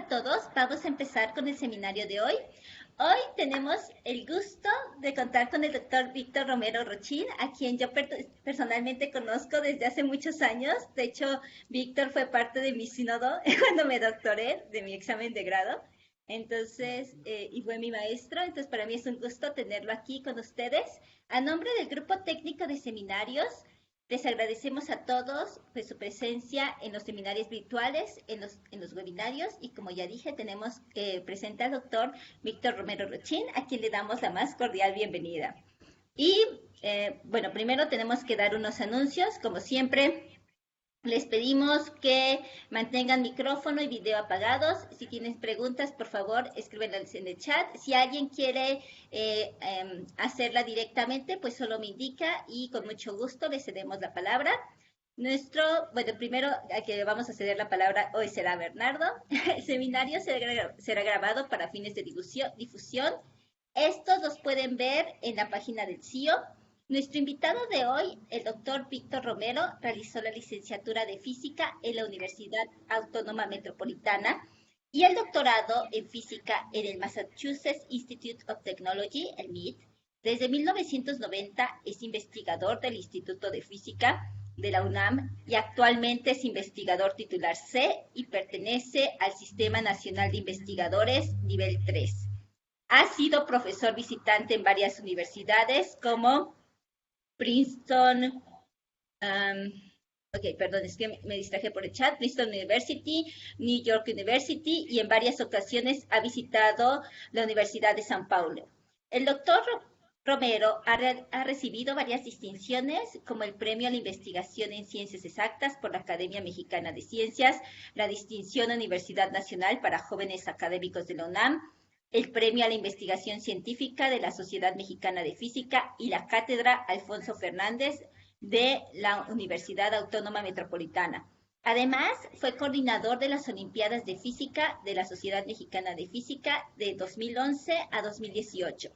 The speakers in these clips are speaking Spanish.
a todos. Vamos a empezar con el seminario de hoy. Hoy tenemos el gusto de contar con el doctor Víctor Romero Rochín, a quien yo personalmente conozco desde hace muchos años. De hecho, Víctor fue parte de mi sínodo cuando me doctoré, de mi examen de grado. Entonces, y fue mi maestro. Entonces, para mí es un gusto tenerlo aquí con ustedes. A nombre del Grupo Técnico de Seminarios, les agradecemos a todos pues, su presencia en los seminarios virtuales, en los webinarios, y como ya dije, tenemos presente al doctor Víctor Romero Rochín, a quien le damos la más cordial bienvenida. Y bueno, primero tenemos que dar unos anuncios, como siempre. Les pedimos que mantengan micrófono y video apagados. Si tienen preguntas, por favor, escríbenlas en el chat. Si alguien quiere hacerla directamente, pues solo me indica y con mucho gusto le cedemos la palabra. Bueno, primero a que vamos a ceder la palabra hoy será Bernardo. El seminario será grabado para fines de difusión. Estos los pueden ver en la página del CIO. Nuestro invitado de hoy, el doctor Víctor Romero, realizó la licenciatura de Física en la Universidad Autónoma Metropolitana y el doctorado en Física en el Massachusetts Institute of Technology, el MIT. Desde 1990 es investigador del Instituto de Física de la UNAM y actualmente es investigador titular C y pertenece al Sistema Nacional de Investigadores nivel 3. Ha sido profesor visitante en varias universidades como Princeton, perdón, es que me distraje por el chat, Princeton University, New York University, y en varias ocasiones ha visitado la Universidad de San Paulo. El doctor Romero ha recibido varias distinciones, como el Premio a la Investigación en Ciencias Exactas por la Academia Mexicana de Ciencias, la distinción Universidad Nacional para Jóvenes Académicos de la UNAM, el Premio a la Investigación Científica de la Sociedad Mexicana de Física y la Cátedra Alfonso Fernández de la Universidad Autónoma Metropolitana. Además, fue coordinador de las Olimpiadas de Física de la Sociedad Mexicana de Física de 2011 a 2018.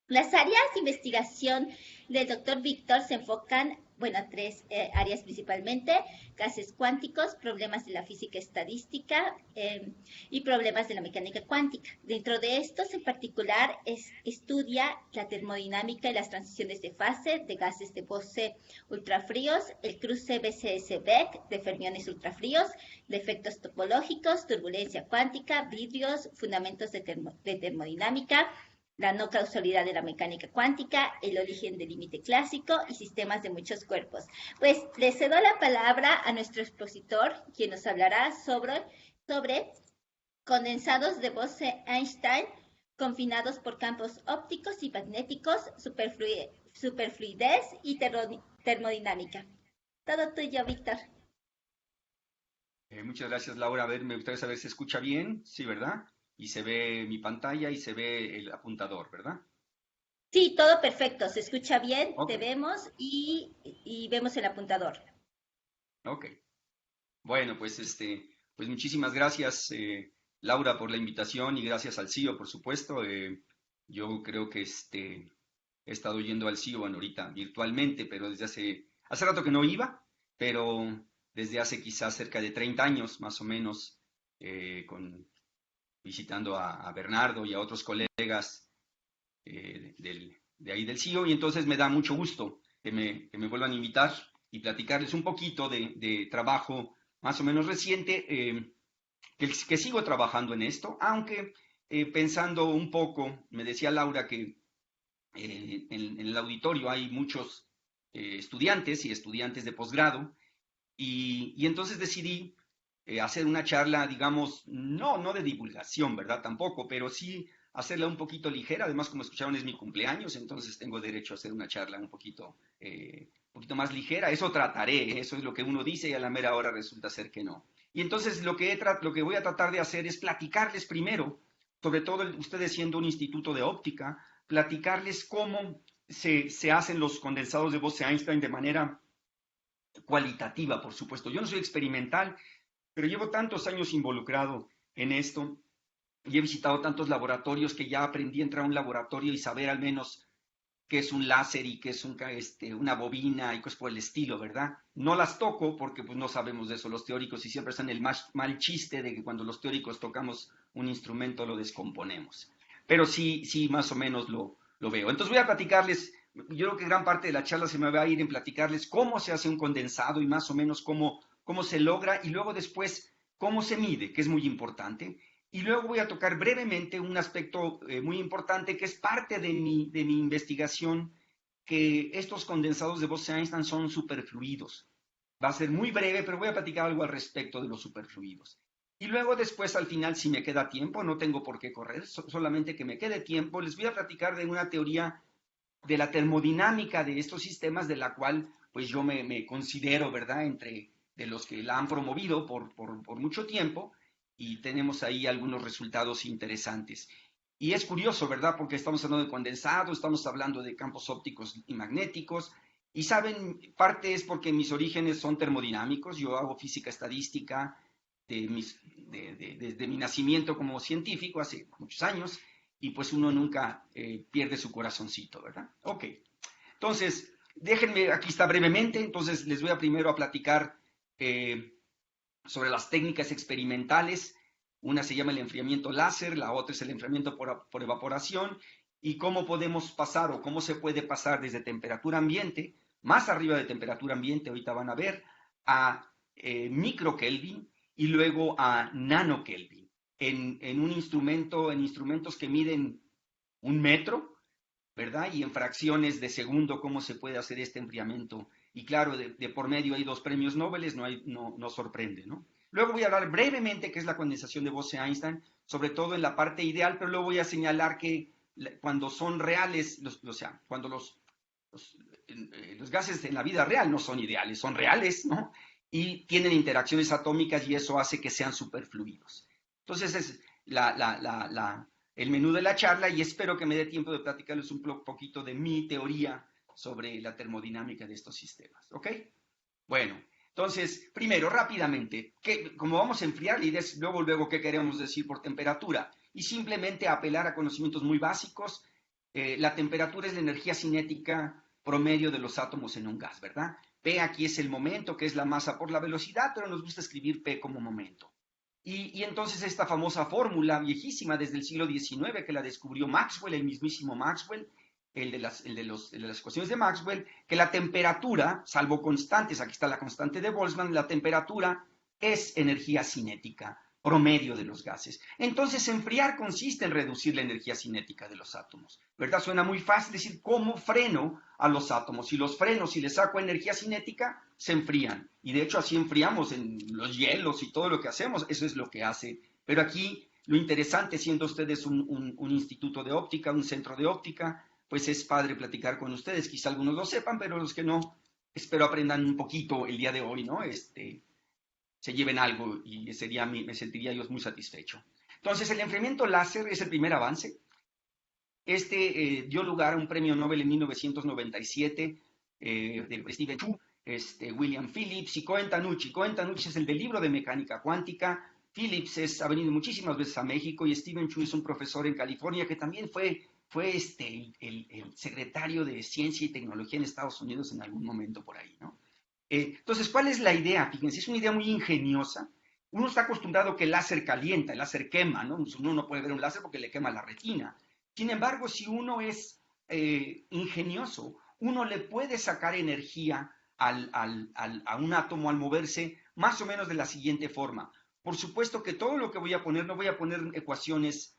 Las áreas de investigación del doctor Víctor se enfocan, a tres áreas principalmente: gases cuánticos, problemas de la física estadística y problemas de la mecánica cuántica. Dentro de estos, en particular, estudia la termodinámica y las transiciones de fase de gases de Bose ultrafríos, el cruce BCS-BEC de fermiones ultrafríos, de efectos topológicos, turbulencia cuántica, vidrios, fundamentos de termodinámica, la no causalidad de la mecánica cuántica, el origen del límite clásico y sistemas de muchos cuerpos. Pues le cedo la palabra a nuestro expositor, quien nos hablará sobre condensados de Bose-Einstein confinados por campos ópticos y magnéticos, superfluidez y termodinámica. Todo tuyo, Víctor. Muchas gracias, Laura. A ver, me gustaría saber si se escucha bien, sí, ¿verdad? Y se ve mi pantalla y se ve el apuntador, ¿verdad? Sí, todo perfecto. Se escucha bien, Okay. te vemos y vemos el apuntador. Ok. Bueno, pues pues muchísimas gracias, Laura, por la invitación y gracias al CIO, por supuesto. Yo creo que he estado yendo al CIO, bueno, ahorita virtualmente, pero desde hace rato que no iba, pero desde hace quizás cerca de 30 años, más o menos, visitando a Bernardo y a otros colegas de ahí del CIO, y entonces me da mucho gusto que me vuelvan a invitar y platicarles un poquito de trabajo más o menos reciente, que sigo trabajando en esto, aunque pensando un poco, me decía Laura que en el auditorio hay muchos estudiantes y estudiantes de posgrado, y entonces decidí hacer una charla, digamos, no de divulgación, ¿verdad? Tampoco, pero sí hacerla un poquito ligera. Además, como escucharon, es mi cumpleaños, entonces tengo derecho a hacer una charla un poquito más ligera. Eso trataré, eso es lo que uno dice y a la mera hora resulta ser que no. Y entonces lo que voy a tratar de hacer es platicarles primero, sobre todo ustedes siendo un instituto de óptica, platicarles cómo se hacen los condensados de Bose-Einstein de manera cualitativa, por supuesto. Yo no soy experimental, pero llevo tantos años involucrado en esto y he visitado tantos laboratorios que ya aprendí a entrar a un laboratorio y saber al menos qué es un láser y qué es una bobina y cosas por el estilo, ¿verdad? No las toco porque pues, no sabemos de eso los teóricos y siempre están el mal chiste de que cuando los teóricos tocamos un instrumento lo descomponemos. Pero sí, sí, más o menos lo veo. Entonces voy a platicarles, yo creo que gran parte de la charla se me va a ir en platicarles cómo se hace un condensado y más o menos cómo se logra y luego después cómo se mide, que es muy importante. Y luego voy a tocar brevemente un aspecto muy importante que es parte de mi investigación, que estos condensados de Bose-Einstein son superfluidos. Va a ser muy breve, pero voy a platicar algo al respecto de los superfluidos. Y luego después, al final, si me queda tiempo, no tengo por qué correr, solamente que me quede tiempo, les voy a platicar de una teoría de la termodinámica de estos sistemas, de la cual pues yo me considero, ¿verdad?, entre de los que la han promovido por mucho tiempo, y tenemos ahí algunos resultados interesantes. Y es curioso, ¿verdad?, porque estamos hablando de condensado, estamos hablando de campos ópticos y magnéticos, y saben, parte es porque mis orígenes son termodinámicos, yo hago física estadística desde mi nacimiento como científico hace muchos años, y pues uno nunca pierde su corazoncito, ¿verdad? Ok, entonces, déjenme, aquí está brevemente, entonces les voy a primero a platicar sobre las técnicas experimentales. Una se llama el enfriamiento láser, la otra es el enfriamiento por evaporación, y cómo podemos pasar o cómo se puede pasar desde temperatura ambiente, más arriba de temperatura ambiente, ahorita van a ver, a microkelvin y luego a nanokelvin. En instrumentos que miden 1 metro, ¿verdad? Y en fracciones de segundo, cómo se puede hacer este enfriamiento. Y claro, de por medio hay 2 premios Nobel, no sorprende, ¿no? Luego voy a hablar brevemente qué es la condensación de Bose-Einstein, sobre todo en la parte ideal, pero luego voy a señalar que cuando son reales, o sea, cuando los gases en la vida real no son ideales, son reales, ¿no? Y tienen interacciones atómicas y eso hace que sean superfluidos. Entonces es el menú de la charla y espero que me dé tiempo de platicarles un poquito de mi teoría sobre la termodinámica de estos sistemas, ¿ok? Bueno, entonces, primero, rápidamente, como vamos a enfriar, la idea es luego qué queremos decir por temperatura y simplemente apelar a conocimientos muy básicos. La temperatura es la energía cinética promedio de los átomos en un gas, ¿verdad? P aquí es el momento, que es la masa por la velocidad, pero nos gusta escribir P como momento. Y entonces esta famosa fórmula viejísima desde el siglo XIX que la descubrió Maxwell, el mismísimo Maxwell, el de las ecuaciones de Maxwell, que la temperatura, salvo constantes, aquí está la constante de Boltzmann, la temperatura es energía cinética promedio de los gases. Entonces, enfriar consiste en reducir la energía cinética de los átomos, ¿verdad? Suena muy fácil decir cómo freno a los átomos. Si los freno, si les saco energía cinética, se enfrían. Y de hecho así enfriamos en los hielos y todo lo que hacemos, eso es lo que hace. Pero aquí lo interesante, siendo ustedes un instituto de óptica, un centro de óptica, pues es padre platicar con ustedes. Quizá algunos lo sepan, pero los que no, espero aprendan un poquito el día de hoy, ¿no? Se lleven algo y me sentiría yo muy satisfecho. Entonces, el enfriamiento láser es el primer avance. Dio lugar a un premio Nobel en 1997 de Stephen Chu, William Phillips y Cohen Tanucci. Cohen Tanucci es el del libro de mecánica cuántica. Phillips ha venido muchísimas veces a México y Stephen Chu es un profesor en California que también fue el secretario de Ciencia y Tecnología en Estados Unidos en algún momento por ahí, ¿no? Entonces, ¿cuál es la idea? Fíjense, es una idea muy ingeniosa. Uno está acostumbrado que el láser calienta, el láser quema, ¿no? Uno no puede ver un láser porque le quema la retina. Sin embargo, si uno es ingenioso, uno le puede sacar energía a un átomo al moverse más o menos de la siguiente forma. Por supuesto que todo lo que voy a poner, no voy a poner ecuaciones.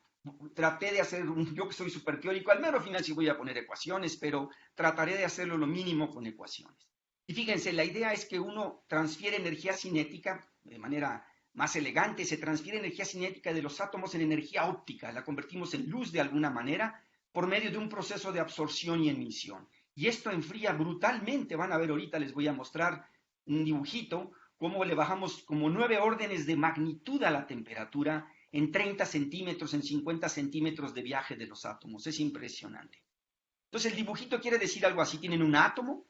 Traté de hacer, yo que soy súper teórico, al mero final sí voy a poner ecuaciones, pero trataré de hacerlo lo mínimo con ecuaciones. Y fíjense, la idea es que uno transfiere energía cinética de manera más elegante, se transfiere energía cinética de los átomos en energía óptica, la convertimos en luz de alguna manera por medio de un proceso de absorción y emisión. Y esto enfría brutalmente, van a ver ahorita, les voy a mostrar un dibujito, cómo le bajamos como 9 órdenes de magnitud a la temperatura en 30 centímetros, en 50 centímetros de viaje de los átomos. Es impresionante. Entonces el dibujito quiere decir algo así, tienen un átomo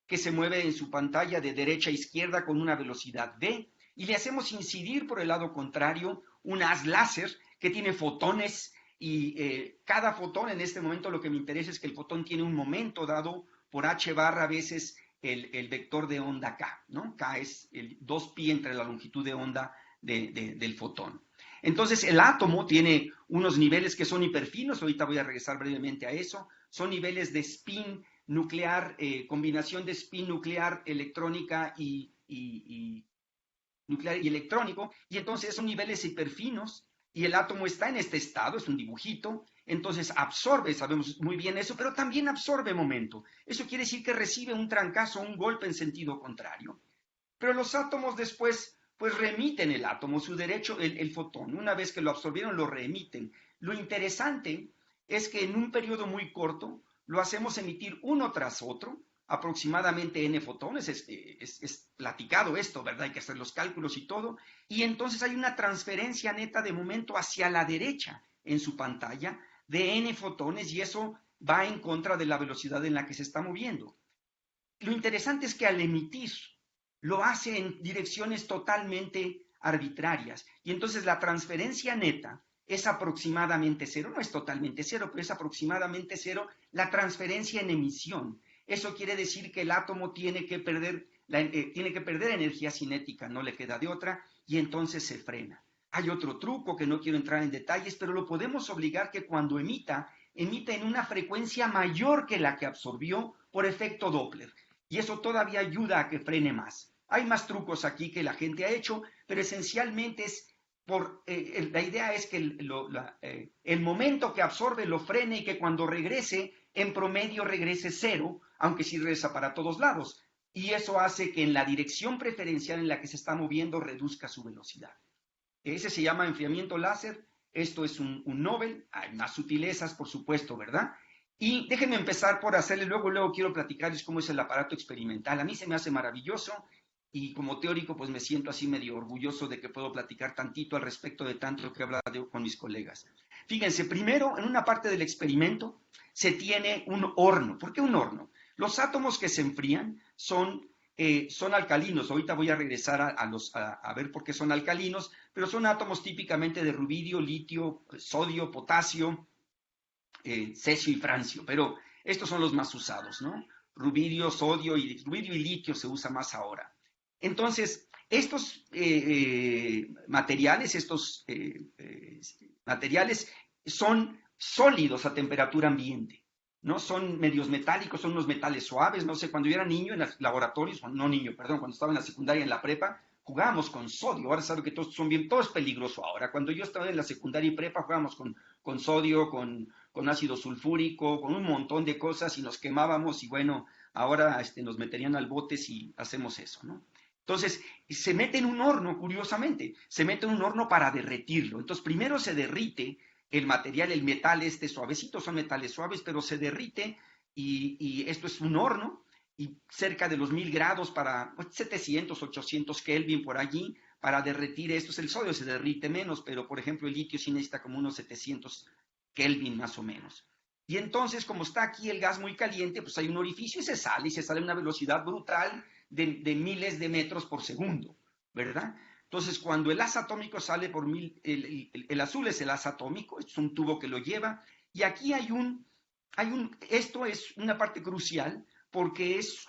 que se mueve en su pantalla de derecha a izquierda con una velocidad v, y le hacemos incidir por el lado contrario un haz láser que tiene fotones y cada fotón, en este momento lo que me interesa es que el fotón tiene un momento dado por h barra veces el vector de onda k, ¿no? K es el 2pi entre la longitud de onda del fotón. Entonces, el átomo tiene unos niveles que son hiperfinos, ahorita voy a regresar brevemente a eso, son niveles de spin nuclear, combinación de spin nuclear, electrónica nuclear y electrónico, y entonces son niveles hiperfinos, y el átomo está en este estado, es un dibujito, entonces absorbe, sabemos muy bien eso, pero también absorbe momento. Eso quiere decir que recibe un trancazo, un golpe en sentido contrario. Pero los átomos después, pues remiten el átomo, su derecho, el fotón. Una vez que lo absorbieron, lo remiten. Lo interesante es que en un periodo muy corto lo hacemos emitir uno tras otro, aproximadamente n fotones, es platicado esto, ¿verdad? Hay que hacer los cálculos y todo, y entonces hay una transferencia neta de momento hacia la derecha en su pantalla de n fotones, y eso va en contra de la velocidad en la que se está moviendo. Lo interesante es que al emitir lo hace en direcciones totalmente arbitrarias, y entonces la transferencia neta es aproximadamente cero, no es totalmente cero, pero es aproximadamente cero la transferencia en emisión. Eso quiere decir que el átomo tiene que perder energía cinética, no le queda de otra, y entonces se frena. Hay otro truco que no quiero entrar en detalles, pero lo podemos obligar que cuando emita en una frecuencia mayor que la que absorbió por efecto Doppler, y eso todavía ayuda a que frene más. Hay más trucos aquí que la gente ha hecho, pero esencialmente la idea es que el momento que absorbe lo frene y que cuando regrese, en promedio regrese cero, aunque sí regresa para todos lados. Y eso hace que en la dirección preferencial en la que se está moviendo reduzca su velocidad. Ese se llama enfriamiento láser. Esto es un Nobel. Hay más sutilezas, por supuesto, ¿verdad? Y déjenme empezar por hacerle, luego quiero platicarles cómo es el aparato experimental. A mí se me hace maravilloso, y como teórico pues me siento así medio orgulloso de que puedo platicar tantito al respecto de tanto que he hablado con mis colegas. Fíjense, primero en una parte del experimento se tiene un horno. ¿Por qué un horno? Los átomos que se enfrían son alcalinos. Ahorita voy a regresar a ver por qué son alcalinos, pero son átomos típicamente de rubidio, litio, sodio, potasio, cesio y francio, pero estos son los más usados, ¿no? Rubidio, sodio rubidio y litio se usa más ahora. Entonces, estos materiales son sólidos a temperatura ambiente, ¿no? Son medios metálicos, son unos metales suaves, no sé, cuando yo era niño en los laboratorios, cuando estaba en la secundaria, en la prepa, jugábamos con sodio. Ahora saben que todos son bien, todo es peligroso ahora. Cuando yo estaba en la secundaria y prepa, jugábamos con sodio, con ácido sulfúrico, con un montón de cosas, y nos quemábamos, y bueno, ahora nos meterían al bote si hacemos eso, ¿no? Entonces, se mete en un horno, curiosamente, se mete en un horno para derretirlo. Entonces, primero se derrite el material, el metal suavecito, son metales suaves, pero se derrite, y esto es un horno, y cerca de los 1000 grados para 700, 800 Kelvin por allí, para derretir esto. El sodio se derrite menos, pero por ejemplo el litio sí necesita como unos 700 Kelvin más o menos. Y entonces, como está aquí el gas muy caliente, pues hay un orificio y se sale a una velocidad brutal de miles de metros por segundo, ¿verdad? Entonces, cuando el haz atómico sale por el azul es el haz atómico, es un tubo que lo lleva, y aquí esto es una parte crucial, porque es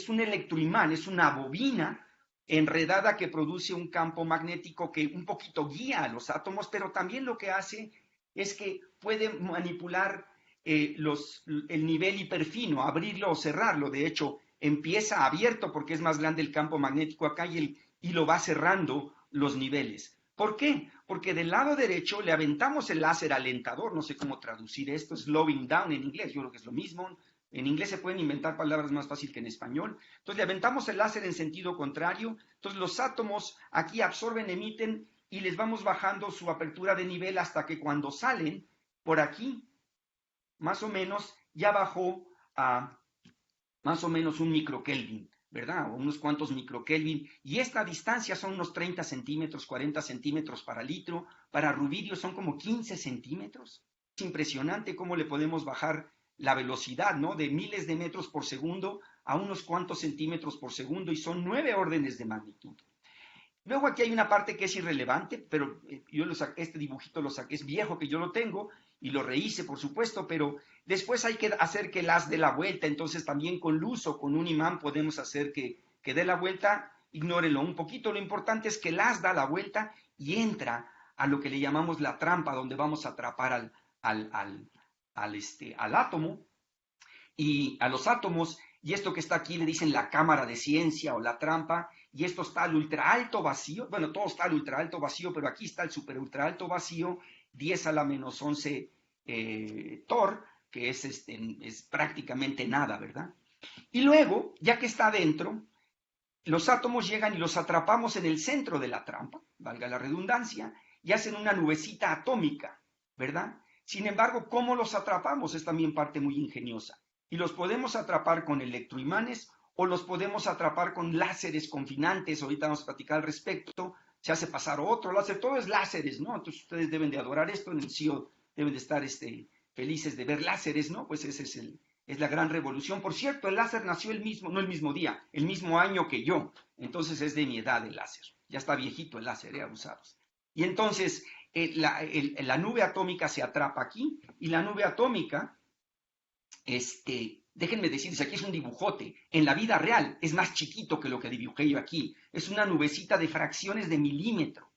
un electroimán, es una bobina enredada que produce un campo magnético que un poquito guía a los átomos, pero también lo que hace es que puede manipular el nivel hiperfino, abrirlo o cerrarlo. De hecho, empieza abierto porque es más grande el campo magnético acá, y lo va cerrando los niveles. ¿Por qué? Porque del lado derecho le aventamos el láser alentador, no sé cómo traducir esto, slowing down en inglés, yo creo que es lo mismo. En inglés se pueden inventar palabras más fácil que en español. Entonces le aventamos el láser en sentido contrario, entonces los átomos aquí absorben, emiten, y les vamos bajando su apertura de nivel hasta que cuando salen por aquí, más o menos, ya bajó a más o menos un microkelvin, ¿verdad? O unos cuantos microkelvin, y esta distancia son unos 30 centímetros, 40 centímetros para litro. Para rubidio son como 15 centímetros. Es impresionante cómo le podemos bajar la velocidad, ¿no? De miles de metros por segundo a unos cuantos centímetros por segundo, y son 9 órdenes de magnitud. Luego aquí hay una parte que es irrelevante, pero yo este dibujito lo saqué, es viejo que yo lo tengo y lo rehice, por supuesto, pero después hay que hacer que el haz dé la vuelta, entonces también con luz o con un imán podemos hacer que dé la vuelta, ignórenlo un poquito, lo importante es que el haz da la vuelta y entra a lo que le llamamos la trampa, donde vamos a atrapar al átomo y a los átomos, y esto que está aquí le dicen la cámara de ciencia o la trampa, y esto está al ultra alto vacío, bueno, todo está al ultra alto vacío, pero aquí está el super ultra alto vacío, 10 a la menos 11 Thor, que es prácticamente nada, ¿verdad? Y luego, ya que está adentro, los átomos llegan y los atrapamos en el centro de la trampa, valga la redundancia, y hacen una nubecita atómica, ¿verdad? Sin embargo, ¿cómo los atrapamos? Es también parte muy ingeniosa. Y los podemos atrapar con electroimanes o los podemos atrapar con láseres confinantes. Ahorita vamos a platicar al respecto. Se hace pasar otro láser. Todo es láseres, ¿no? Entonces ustedes deben de adorar esto. En el CIO deben de estar felices de ver láseres, ¿no? Pues ese es la gran revolución. Por cierto, el láser nació no el mismo día, el mismo año que yo. Entonces es de mi edad el láser. Ya está viejito el láser, abusados. Y entonces la nube atómica se atrapa aquí y la nube atómica, déjenme decirles, aquí es un dibujote. En la vida real es más chiquito que lo que dibujé yo aquí. Es una nubecita de fracciones de milímetro,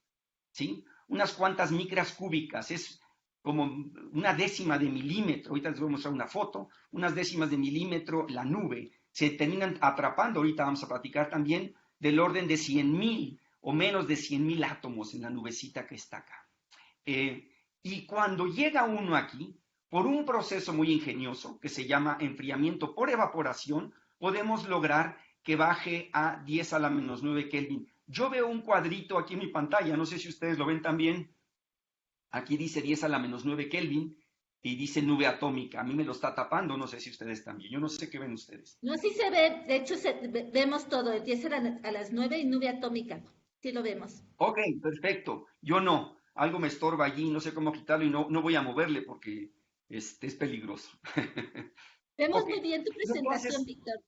¿sí? Unas cuantas micras cúbicas. Es como una décima de milímetro. Ahorita les voy a mostrar una foto. Unas décimas de milímetro, la nube. Se terminan atrapando, ahorita vamos a platicar también, del orden de 100,000 o menos de 100,000 átomos en la nubecita que está acá. Y cuando llega uno aquí, por un proceso muy ingenioso que se llama enfriamiento por evaporación, podemos lograr que baje a 10 a la menos 9 Kelvin. Yo veo un cuadrito aquí en mi pantalla, no sé si ustedes lo ven también. Aquí dice 10 a la menos 9 Kelvin y dice nube atómica. A mí me lo está tapando, no sé si ustedes también. Yo no sé qué ven ustedes. No, sí se ve, de hecho vemos todo, empieza a las 9 y nube atómica, sí lo vemos. Ok, perfecto. Yo no. Algo me estorba allí, no sé cómo quitarlo y no voy a moverle porque es peligroso. Vemos Ok, muy bien tu y presentación, entonces, Víctor.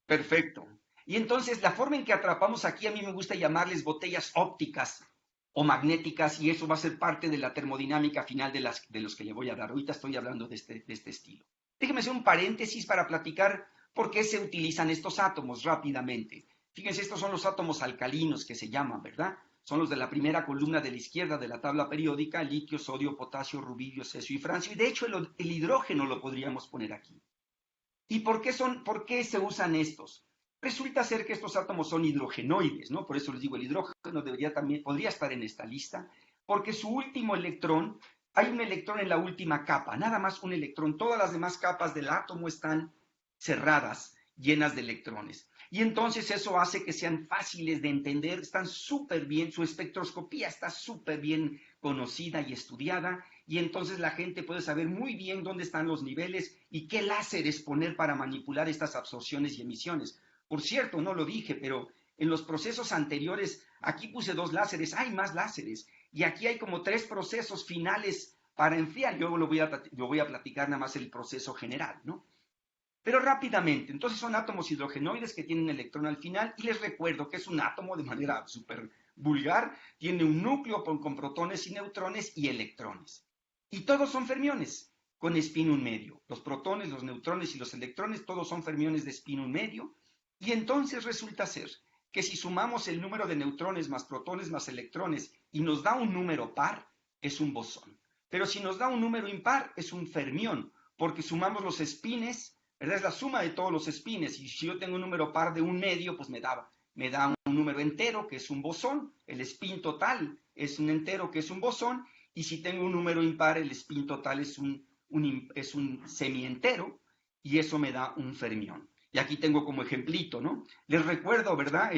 perfecto. Y entonces la forma en que atrapamos aquí, a mí me gusta llamarles botellas ópticas o magnéticas, y eso va a ser parte de la termodinámica final de los que le voy a dar. Ahorita estoy hablando de este estilo. Déjeme hacer un paréntesis para platicar por qué se utilizan estos átomos rápidamente. Fíjense, estos son los átomos alcalinos que se llaman, ¿verdad? Son los de la primera columna de la izquierda de la tabla periódica: litio, sodio, potasio, rubidio, cesio y francio. Y de hecho el hidrógeno lo podríamos poner aquí. ¿Y por qué se usan estos? Resulta ser que estos átomos son hidrogenoides, ¿no? Por eso les digo, el hidrógeno podría estar en esta lista, porque su último electrón, hay un electrón en la última capa, nada más un electrón. Todas las demás capas del átomo están cerradas, llenas de electrones. Y entonces eso hace que sean fáciles de entender, están súper bien, su espectroscopía está súper bien conocida y estudiada, y entonces la gente puede saber muy bien dónde están los niveles y qué láseres poner para manipular estas absorciones y emisiones. Por cierto, no lo dije, pero en los procesos anteriores, aquí puse 2 láseres, hay más láseres, y aquí hay como 3 procesos finales para enfriar. Yo lo voy a platicar nada más el proceso general, ¿no? Pero rápidamente, entonces son átomos hidrogenoides que tienen electrón al final, y les recuerdo que es un átomo de manera súper vulgar, tiene un núcleo con protones y neutrones y electrones. Y todos son fermiones con spin 1 medio. Los protones, los neutrones y los electrones, todos son fermiones de spin 1 medio. Y entonces resulta ser que si sumamos el número de neutrones más protones más electrones y nos da un número par, es un bosón. Pero si nos da un número impar, es un fermión, porque sumamos los espines, ¿verdad? Es la suma de todos los espines. Y si yo tengo un número par de 1 medio, pues me da un número entero, que es un bosón. El spin total es un entero, que es un bosón. Y si tengo un número impar, el spin total es un semientero, y eso me da un fermión. Y aquí tengo como ejemplito, ¿no? Les recuerdo, ¿verdad?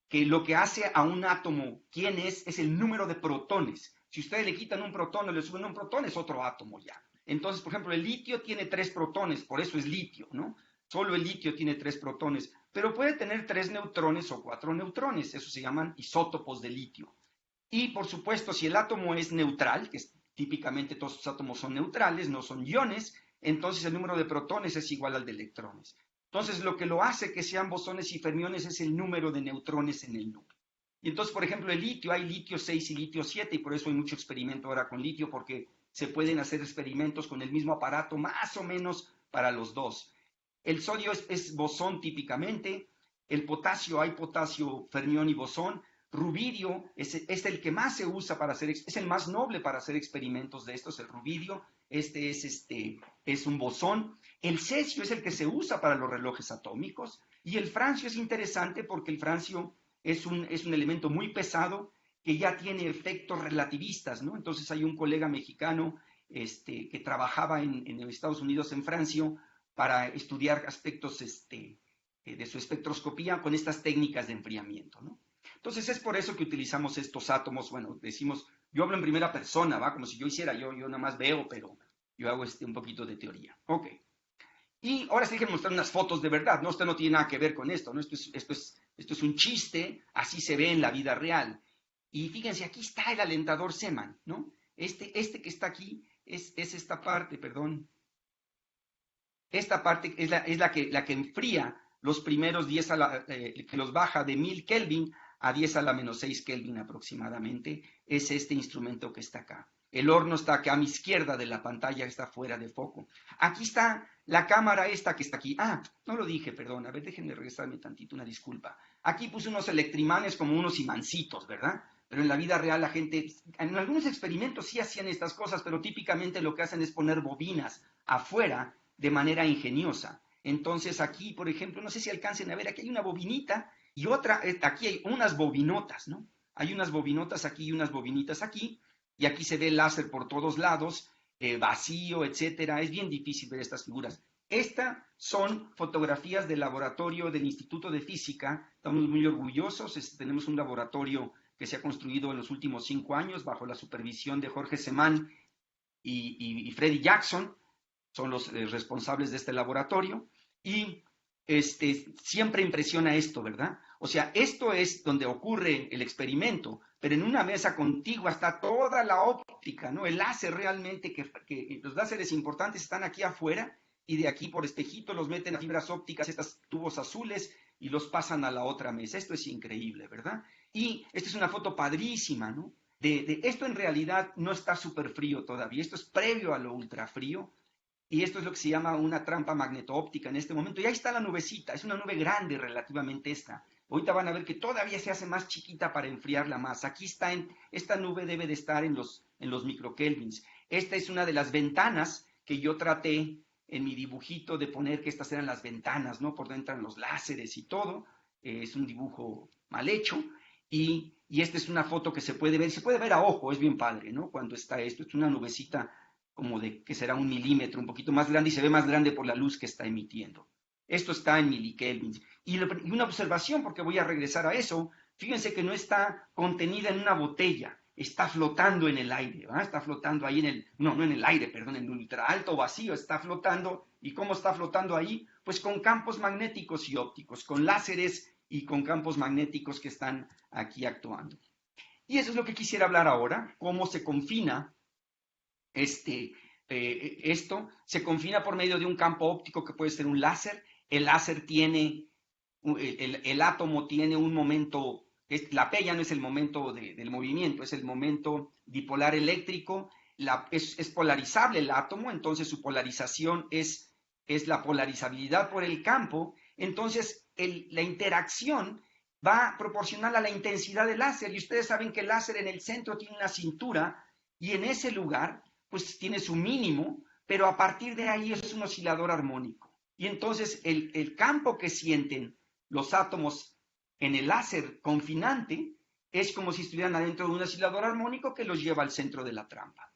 Que lo que hace a un átomo, ¿quién es? Es el número de protones. Si ustedes le quitan un protón o le suben un protón, es otro átomo ya. Entonces, por ejemplo, el litio tiene 3 protones, por eso es litio, ¿no? Solo el litio tiene 3 protones, pero puede tener 3 neutrones o 4 neutrones, eso se llaman isótopos de litio. Y por supuesto, si el átomo es neutral, que típicamente todos los átomos son neutrales, no son iones, entonces el número de protones es igual al de electrones. Entonces, lo que lo hace que sean bosones y fermiones es el número de neutrones en el núcleo. Y entonces, por ejemplo, el litio, hay litio 6 y litio 7, y por eso hay mucho experimento ahora con litio, porque se pueden hacer experimentos con el mismo aparato, más o menos para los dos. El sodio es bosón típicamente, el potasio, hay potasio, fermión y bosón. Rubidio es el que más se usa para hacer, es el más noble para hacer experimentos de estos, el rubidio. Es un bosón. El cesio es el que se usa para los relojes atómicos. Y el francio es interesante porque el francio es un elemento muy pesado que ya tiene efectos relativistas, ¿no? Entonces hay un colega mexicano que trabajaba en Estados Unidos, en Francia, para estudiar aspectos de su espectroscopía con estas técnicas de enfriamiento, ¿no? Entonces es por eso que utilizamos estos átomos, bueno, decimos, yo hablo en primera persona, ¿va? Como si yo hiciera, yo nada más veo, pero yo hago un poquito de teoría. Ok. Y ahora sí que mostrar unas fotos de verdad, ¿no? Esto no tiene nada que ver con esto, ¿no? Esto es un chiste, así se ve en la vida real. Y fíjense, aquí está el alentador Zeeman, ¿no? Este que está aquí es esta parte, perdón. Esta parte es la que enfría los primeros 10 que los baja de 1000 Kelvin a 10 a la menos 6 Kelvin aproximadamente, es este instrumento que está acá. El horno está acá a mi izquierda de la pantalla, está fuera de foco. Aquí está la cámara esta que está aquí. Ah, no lo dije, perdón. A ver, déjenme regresarme tantito, una disculpa. Aquí puse unos electrimanes como unos imancitos, ¿verdad? Pero en la vida real la gente, en algunos experimentos sí hacían estas cosas, pero típicamente lo que hacen es poner bobinas afuera de manera ingeniosa. Entonces aquí, por ejemplo, no sé si alcancen a ver, aquí hay una bobinita y otra, aquí hay unas bobinotas, ¿no? Hay unas bobinotas aquí y unas bobinitas aquí, y aquí se ve el láser por todos lados, vacío, etcétera. Es bien difícil ver estas figuras. Estas son fotografías del laboratorio del Instituto de Física. Estamos muy orgullosos. Tenemos un laboratorio que se ha construido en los últimos 5 años bajo la supervisión de Jorge Semán y Freddy Jackson. Son los responsables de este laboratorio. Y siempre impresiona esto, ¿verdad? O sea, esto es donde ocurre el experimento, pero en una mesa contigua está toda la óptica, ¿no? El láser realmente, que los láseres importantes están aquí afuera y de aquí por espejito los meten a fibras ópticas, estos tubos azules, y los pasan a la otra mesa. Esto es increíble, ¿verdad? Y esta es una foto padrísima, ¿no? Esto en realidad no está súper frío todavía, esto es previo a lo ultrafrío. Y esto es lo que se llama una trampa magneto-óptica en este momento. Y ahí está la nubecita, es una nube grande relativamente esta. Ahorita van a ver que todavía se hace más chiquita para enfriarla más. Aquí está, esta nube debe de estar en los microkelvins. Esta es una de las ventanas que yo traté en mi dibujito de poner que estas eran las ventanas, ¿no? Por dentro entran los láseres y todo. Es un dibujo mal hecho. Y esta es una foto que se puede ver a ojo, es bien padre, ¿no? Cuando está esto, es una nubecita como de que será 1 milímetro, un poquito más grande, y se ve más grande por la luz que está emitiendo. Esto está en milikelvins. Y una observación, porque voy a regresar a eso, fíjense que no está contenida en una botella, está flotando en el aire, ¿va? Está flotando ahí no en el aire, perdón, en el ultra alto vacío, está flotando. ¿Y cómo está flotando ahí? Pues con campos magnéticos y ópticos, con láseres y con campos magnéticos que están aquí actuando. Y eso es lo que quisiera hablar ahora, cómo se confina esto se confina por medio de un campo óptico que puede ser un láser. El láser tiene, el átomo tiene un momento, la P ya no es el momento del movimiento, es el momento dipolar eléctrico. Es polarizable el átomo, entonces su polarización es la polarizabilidad por el campo. Entonces la interacción va proporcional a la intensidad del láser, y ustedes saben que el láser en el centro tiene una cintura, y en ese lugar pues tiene su mínimo, pero a partir de ahí es un oscilador armónico. Y entonces el campo que sienten los átomos en el láser confinante es como si estuvieran adentro de un oscilador armónico que los lleva al centro de la trampa.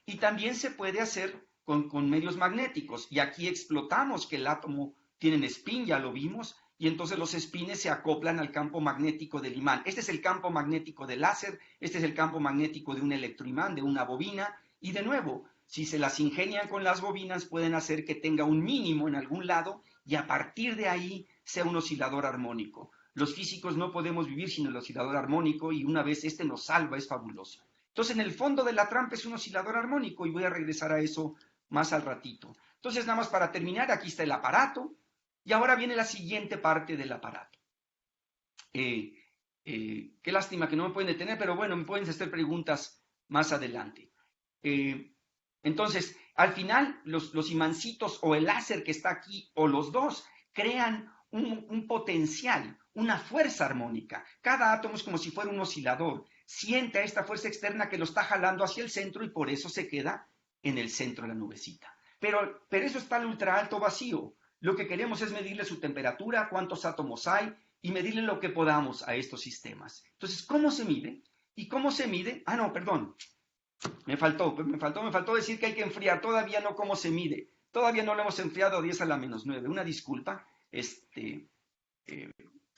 Y también se puede hacer con medios magnéticos, y aquí explotamos que el átomo tiene un spin, ya lo vimos, y entonces los spines se acoplan al campo magnético del imán. Este es el campo magnético del láser, este es el campo magnético de un electroimán, de una bobina. Y de nuevo, si se las ingenian con las bobinas, pueden hacer que tenga un mínimo en algún lado y a partir de ahí sea un oscilador armónico. Los físicos no podemos vivir sin el oscilador armónico, y una vez este nos salva, es fabuloso. Entonces, en el fondo de la trampa es un oscilador armónico, y voy a regresar a eso más al ratito. Entonces, nada más para terminar, aquí está el aparato, y ahora viene la siguiente parte del aparato. Qué lástima que no me pueden detener, pero bueno, me pueden hacer preguntas más adelante. Entonces, al final, los imancitos o el láser que está aquí, o los dos, crean un potencial, una fuerza armónica. Cada átomo es como si fuera un oscilador. Siente a esta fuerza externa que lo está jalando hacia el centro y por eso se queda en el centro de la nubecita. Pero eso está al ultra alto vacío. Lo que queremos es medirle su temperatura, cuántos átomos hay y medirle lo que podamos a estos sistemas. Entonces, ¿cómo se mide? ¿Y cómo se mide? Ah, no, perdón. Me faltó decir que hay que enfriar. Todavía no cómo se mide. Todavía no lo hemos enfriado a 10 a la menos 9. Una disculpa.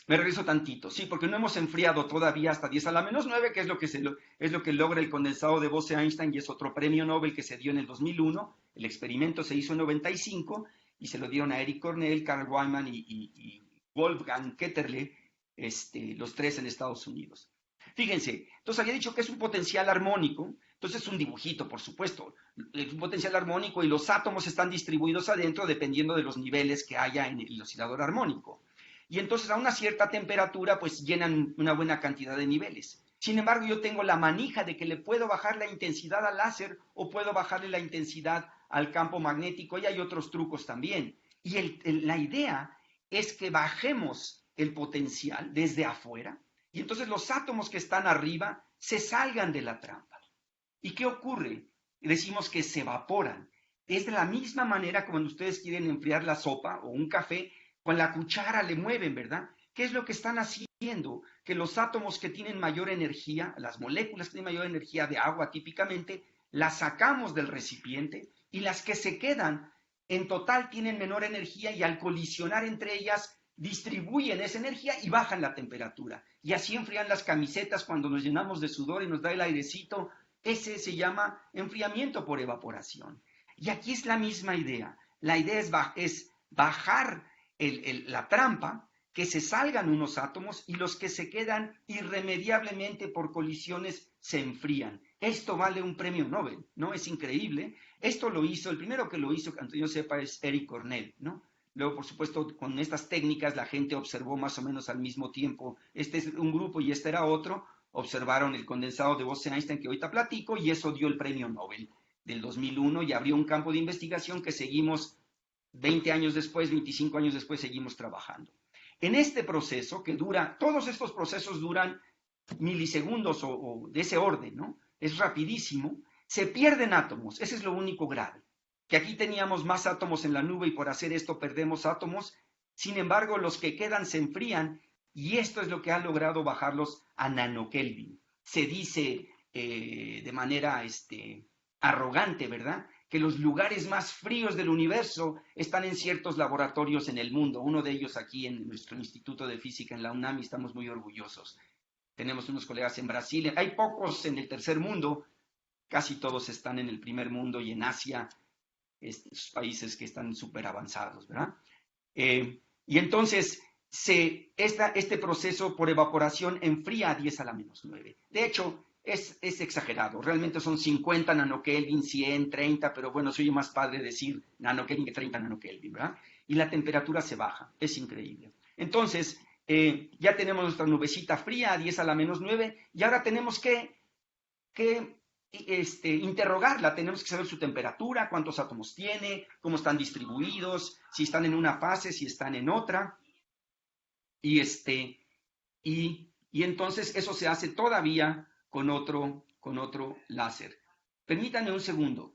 Me regreso tantito. Sí, porque no hemos enfriado todavía hasta 10 a la menos 9, que es lo que logra el condensado de Bose-Einstein y es otro premio Nobel que se dio en el 2001. El experimento se hizo en 95 y se lo dieron a Eric Cornell, Carl Weinman y Wolfgang Ketterle, los tres en Estados Unidos. Fíjense, entonces había dicho que es un potencial armónico, entonces es un dibujito, por supuesto, es un potencial armónico y los átomos están distribuidos adentro dependiendo de los niveles que haya en el oscilador armónico. Y entonces a una cierta temperatura pues llenan una buena cantidad de niveles. Sin embargo, yo tengo la manija de que le puedo bajar la intensidad al láser o puedo bajarle la intensidad al campo magnético y hay otros trucos también. Y la idea es que bajemos el potencial desde afuera y entonces los átomos que están arriba se salgan de la trampa. ¿Y qué ocurre? Decimos que se evaporan. Es de la misma manera como cuando ustedes quieren enfriar la sopa o un café, con la cuchara le mueven, ¿verdad? ¿Qué es lo que están haciendo? Que los átomos que tienen mayor energía, las moléculas que tienen mayor energía de agua típicamente, las sacamos del recipiente y las que se quedan en total tienen menor energía y al colisionar entre ellas distribuyen esa energía y bajan la temperatura. Y así enfrían las camisetas cuando nos llenamos de sudor y nos da el airecito. Ese se llama enfriamiento por evaporación. Y aquí es la misma idea. La idea es bajar la trampa, que se salgan unos átomos y los que se quedan irremediablemente por colisiones se enfrían. Esto vale un premio Nobel, ¿no? Es increíble. Esto lo hizo, el primero que lo hizo, que yo sepa, es Eric Cornell, ¿no? Luego, por supuesto, con estas técnicas la gente observó más o menos al mismo tiempo. Este es un grupo y este era otro. Observaron el condensado de Bose-Einstein que ahorita platico y eso dio el premio Nobel del 2001 y abrió un campo de investigación que seguimos 20 años después, 25 años después, seguimos trabajando. En este proceso que dura, todos estos procesos duran milisegundos o de ese orden, ¿no? Es rapidísimo, se pierden átomos, ese es lo único grave. Que aquí teníamos más átomos en la nube y por hacer esto perdemos átomos, sin embargo los que quedan se enfrían y esto es lo que ha logrado bajarlos a nanokelvin. Se dice de manera arrogante, ¿verdad? Que los lugares más fríos del universo están en ciertos laboratorios en el mundo. Uno de ellos aquí en nuestro Instituto de Física en la UNAM y estamos muy orgullosos. Tenemos unos colegas en Brasil. Hay pocos en el tercer mundo. Casi todos están en el primer mundo y en Asia, estos países que están súper avanzados, ¿verdad? Y entonces, este proceso por evaporación enfría a 10 a la menos 9. De hecho, es exagerado. Realmente son 50 nanokelvin, 100, 30, pero bueno, soy más padre decir nanokelvin que 30 nanokelvin, ¿verdad? Y la temperatura se baja. Es increíble. Entonces, ya tenemos nuestra nubecita fría a 10 a la menos 9 y ahora tenemos que interrogarla. Tenemos que saber su temperatura, cuántos átomos tiene, cómo están distribuidos, si están en una fase, si están en otra. Y entonces eso se hace todavía con otro láser. Permítanme un segundo.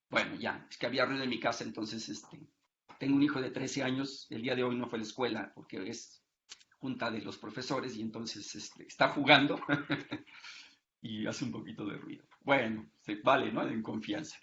Bueno, ya, es que había ruido en mi casa, entonces tengo un hijo de 13 años, el día de hoy no fue a la escuela porque es junta de los profesores y entonces está jugando y hace un poquito de ruido. Bueno, vale, ¿no? En confianza.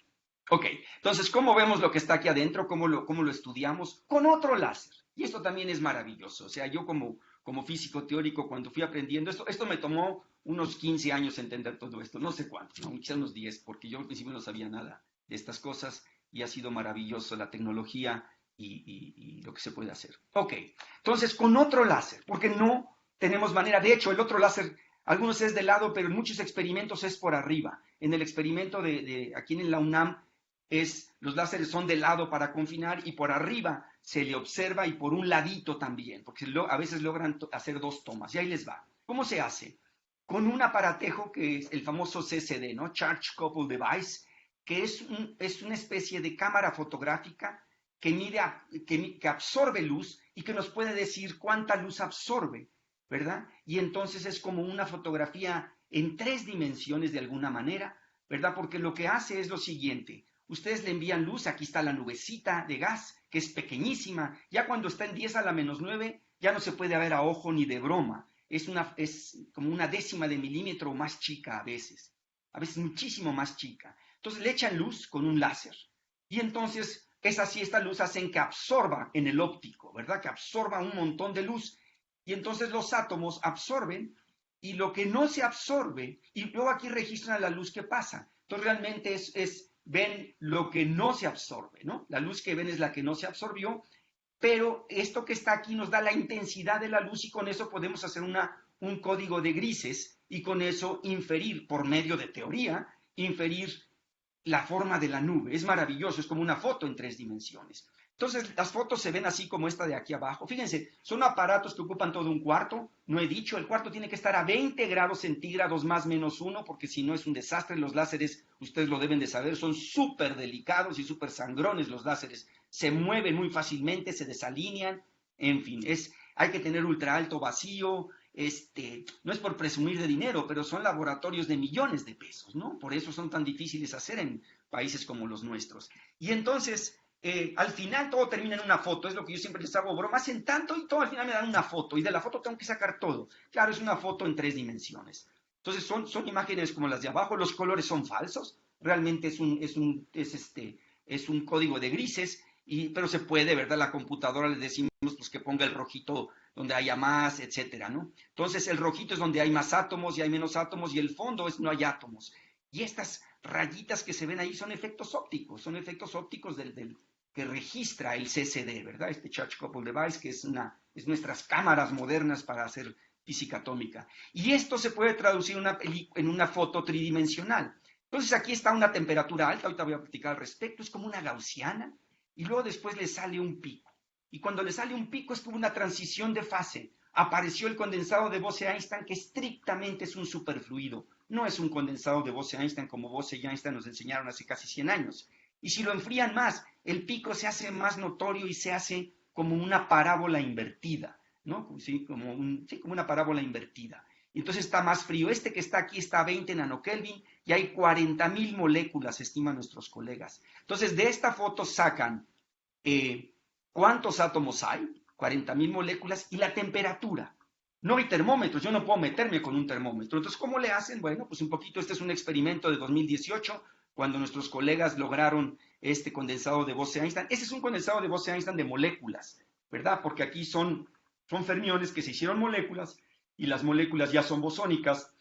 Ok, entonces, ¿cómo vemos lo que está aquí adentro? ¿Cómo lo estudiamos? Con otro láser. Y esto también es maravilloso. O sea, yo como físico teórico, cuando fui aprendiendo esto me tomó unos 15 años entender todo esto. No sé cuánto, ¿no? Quizá unos 10, porque yo al principio no sabía nada de estas cosas y ha sido maravilloso la tecnología y lo que se puede hacer. Ok, entonces, con otro láser, porque no tenemos manera. De hecho, el otro láser Algunos es de lado, pero en muchos experimentos es por arriba. En el experimento de aquí en la UNAM, los láseres son de lado para confinar y por arriba se le observa y por un ladito también, porque a veces logran hacer dos tomas. Y ahí les va. ¿Cómo se hace? Con un aparatejo que es el famoso CCD, ¿no? Charge Couple Device, que es una especie de cámara fotográfica que que absorbe luz y que nos puede decir cuánta luz absorbe, ¿verdad? Y entonces es como una fotografía en 3 dimensiones de alguna manera, ¿verdad? Porque lo que hace es lo siguiente. Ustedes le envían luz, aquí está la nubecita de gas, que es pequeñísima. Ya cuando está en 10 a la -9, ya no se puede ver a ojo ni de broma. Es como una décima de milímetro más chica a veces muchísimo más chica. Entonces le echan luz con un láser. Y entonces esta luz hacen que absorba en el óptico, ¿verdad? Que absorba un montón de luz. Y entonces los átomos absorben y lo que no se absorbe, y luego aquí registran la luz que pasa. Entonces realmente ven lo que no se absorbe, ¿no? La luz que ven es la que no se absorbió, pero esto que está aquí nos da la intensidad de la luz y con eso podemos hacer un código de grises y con eso inferir, por medio de teoría, inferir la forma de la nube. Es maravilloso, es como una foto en 3 dimensiones. Entonces, las fotos se ven así como esta de aquí abajo. Fíjense, son aparatos que ocupan todo un cuarto. No he dicho, el cuarto tiene que estar a 20 grados centígrados más menos 1, porque si no es un desastre. Los láseres, ustedes lo deben de saber, son súper delicados y súper sangrones los láseres. Se mueven muy fácilmente, se desalinean, en fin, hay que tener ultra alto vacío. No es por presumir de dinero, pero son laboratorios de millones de pesos, ¿no? Por eso son tan difíciles de hacer en países como los nuestros. Y entonces, al final todo termina en una foto, es lo que yo siempre les hago broma, hacen tanto y todo al final me dan una foto, y de la foto tengo que sacar todo. Claro, es una foto en 3 dimensiones. Entonces son imágenes como las de abajo, los colores son falsos, realmente es un código de grises, pero se puede, ¿verdad? La computadora le decimos pues, que ponga el rojito donde haya más, etcétera, ¿no? Entonces el rojito es donde hay más átomos y hay menos átomos y el fondo es no hay átomos. Y estas rayitas que se ven ahí son efectos ópticos que registra el CCD, ¿verdad? Este Charge Couple Device, que es nuestras cámaras modernas para hacer física atómica. Y esto se puede traducir en una foto tridimensional. Entonces aquí está una temperatura alta, ahorita voy a platicar al respecto, es como una gaussiana, y luego después le sale un pico. Y cuando le sale un pico es como una transición de fase. Apareció el condensado de Bose-Einstein, que estrictamente es un superfluido. No es un condensado de Bose-Einstein como Bose y Einstein nos enseñaron hace casi 100 años. Y si lo enfrían más, el pico se hace más notorio y se hace como una parábola invertida, ¿no? Sí, como una parábola invertida. Y entonces está más frío. Este que está aquí está a 20 nanokelvin y hay 40.000 moléculas, estiman nuestros colegas. Entonces, de esta foto sacan ¿cuántos átomos hay? 40.000 moléculas y la temperatura. No hay termómetros, yo no puedo meterme con un termómetro. Entonces, ¿cómo le hacen? Bueno, pues un poquito, este es un experimento de 2018, cuando nuestros colegas lograron este condensado de Bose-Einstein. Ese es un condensado de Bose-Einstein de moléculas, ¿verdad? Porque aquí son fermiones que se hicieron moléculas y las moléculas ya son bosónicas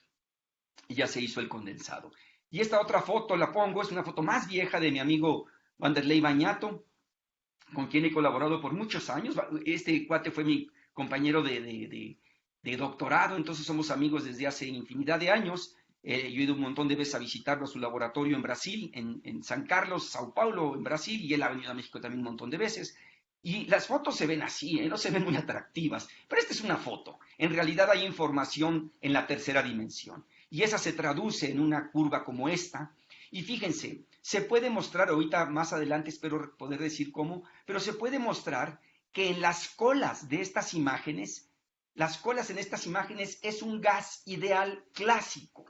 y ya se hizo el condensado. Y esta otra foto la pongo, es una foto más vieja de mi amigo Wanderley Bañato, con quien he colaborado por muchos años. Este cuate fue mi compañero de doctorado, entonces somos amigos desde hace infinidad de años. Yo he ido un montón de veces a visitarlo a su laboratorio en Brasil, en San Carlos, Sao Paulo, en Brasil, y él ha venido a México también un montón de veces. Y las fotos se ven así, no se ven muy atractivas, pero esta es una foto. En realidad hay información en la tercera dimensión, y esa se traduce en una curva como esta. Y fíjense, se puede mostrar, ahorita más adelante espero poder decir cómo, pero se puede mostrar que en las colas de estas imágenes, las colas en estas imágenes es un gas ideal clásico.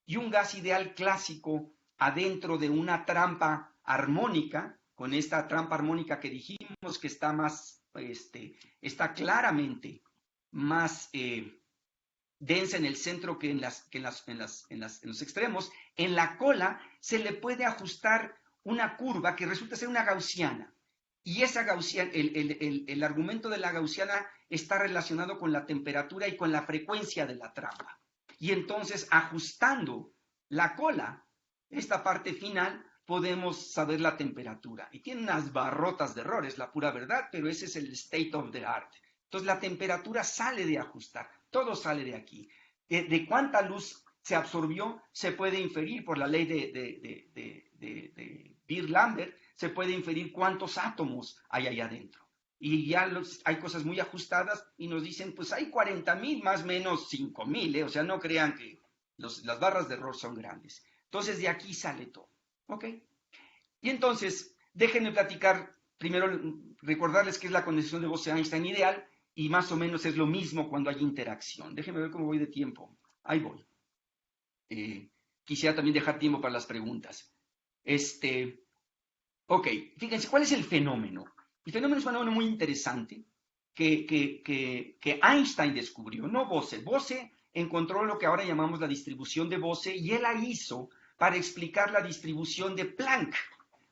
Y un gas ideal clásico adentro de una trampa armónica, con esta trampa armónica que dijimos que está está claramente más densa en el centro que en los extremos. En la cola se le puede ajustar una curva que resulta ser una gaussiana. Y esa gaussiana, el argumento de la gaussiana está relacionado con la temperatura y con la frecuencia de la trampa. Y entonces, ajustando la cola, esta parte final, podemos saber la temperatura. Y tiene unas barrotas de errores, la pura verdad, pero ese es el state of the art. Entonces, la temperatura sale de ajustar. Todo sale de aquí. de cuánta luz se absorbió, se puede inferir por la ley de Beer-Lambert, se puede inferir cuántos átomos hay ahí adentro. Y ya hay cosas muy ajustadas y nos dicen, pues hay 40,000 más o menos 5,000, o sea, no crean que las barras de error son grandes. Entonces, de aquí sale todo, ¿ok? Y entonces, déjenme platicar, primero recordarles qué es la condensación de Bose-Einstein ideal, y más o menos es lo mismo cuando hay interacción. Déjenme ver cómo voy de tiempo. Ahí voy. Quisiera también dejar tiempo para las preguntas. Ok, fíjense, ¿cuál es el fenómeno? El fenómeno es un fenómeno muy interesante que Einstein descubrió, no Bose. Bose encontró lo que ahora llamamos la distribución de Bose y él la hizo para explicar la distribución de Planck,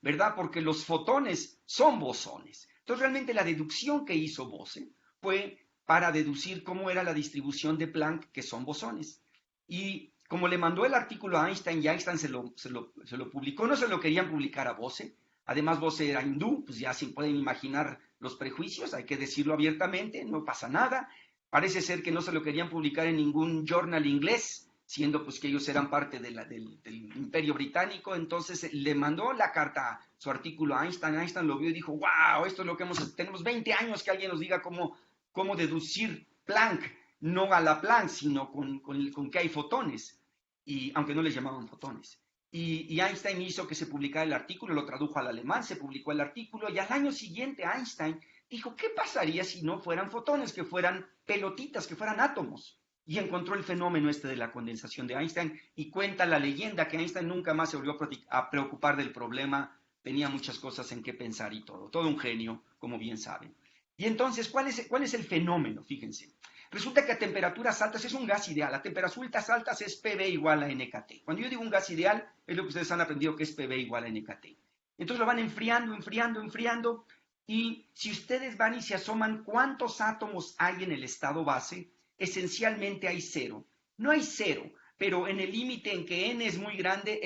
¿verdad? Porque los fotones son bosones. Entonces, realmente la deducción que hizo Bose fue para deducir cómo era la distribución de Planck, que son bosones. Y como le mandó el artículo a Einstein y Einstein se lo publicó, no se lo querían publicar a Bose. Además, Bose era hindú, pues ya se pueden imaginar los prejuicios, hay que decirlo abiertamente, no pasa nada. Parece ser que no se lo querían publicar en ningún journal inglés, siendo pues que ellos eran parte del imperio británico. Entonces le mandó la carta, su artículo a Einstein. Einstein lo vio y dijo, wow, esto es lo que tenemos 20 años que alguien nos diga cómo deducir Planck, no a la Planck, sino con que hay fotones, y aunque no les llamaban fotones. Y Einstein hizo que se publicara el artículo, lo tradujo al alemán, se publicó el artículo, y al año siguiente Einstein dijo, ¿qué pasaría si no fueran fotones, que fueran pelotitas, que fueran átomos? Y encontró el fenómeno de la condensación de Einstein, y cuenta la leyenda que Einstein nunca más se volvió a preocupar del problema, tenía muchas cosas en qué pensar y todo un genio, como bien saben. Y entonces, ¿cuál es el fenómeno? Fíjense. Resulta que a temperaturas altas es un gas ideal. A temperaturas altas es PV igual a NKT. Cuando yo digo un gas ideal, es lo que ustedes han aprendido que es PV igual a NKT. Entonces lo van enfriando, enfriando, enfriando. Y si ustedes van y se asoman cuántos átomos hay en el estado base, esencialmente hay cero. No hay cero, pero en el límite en que n es muy grande,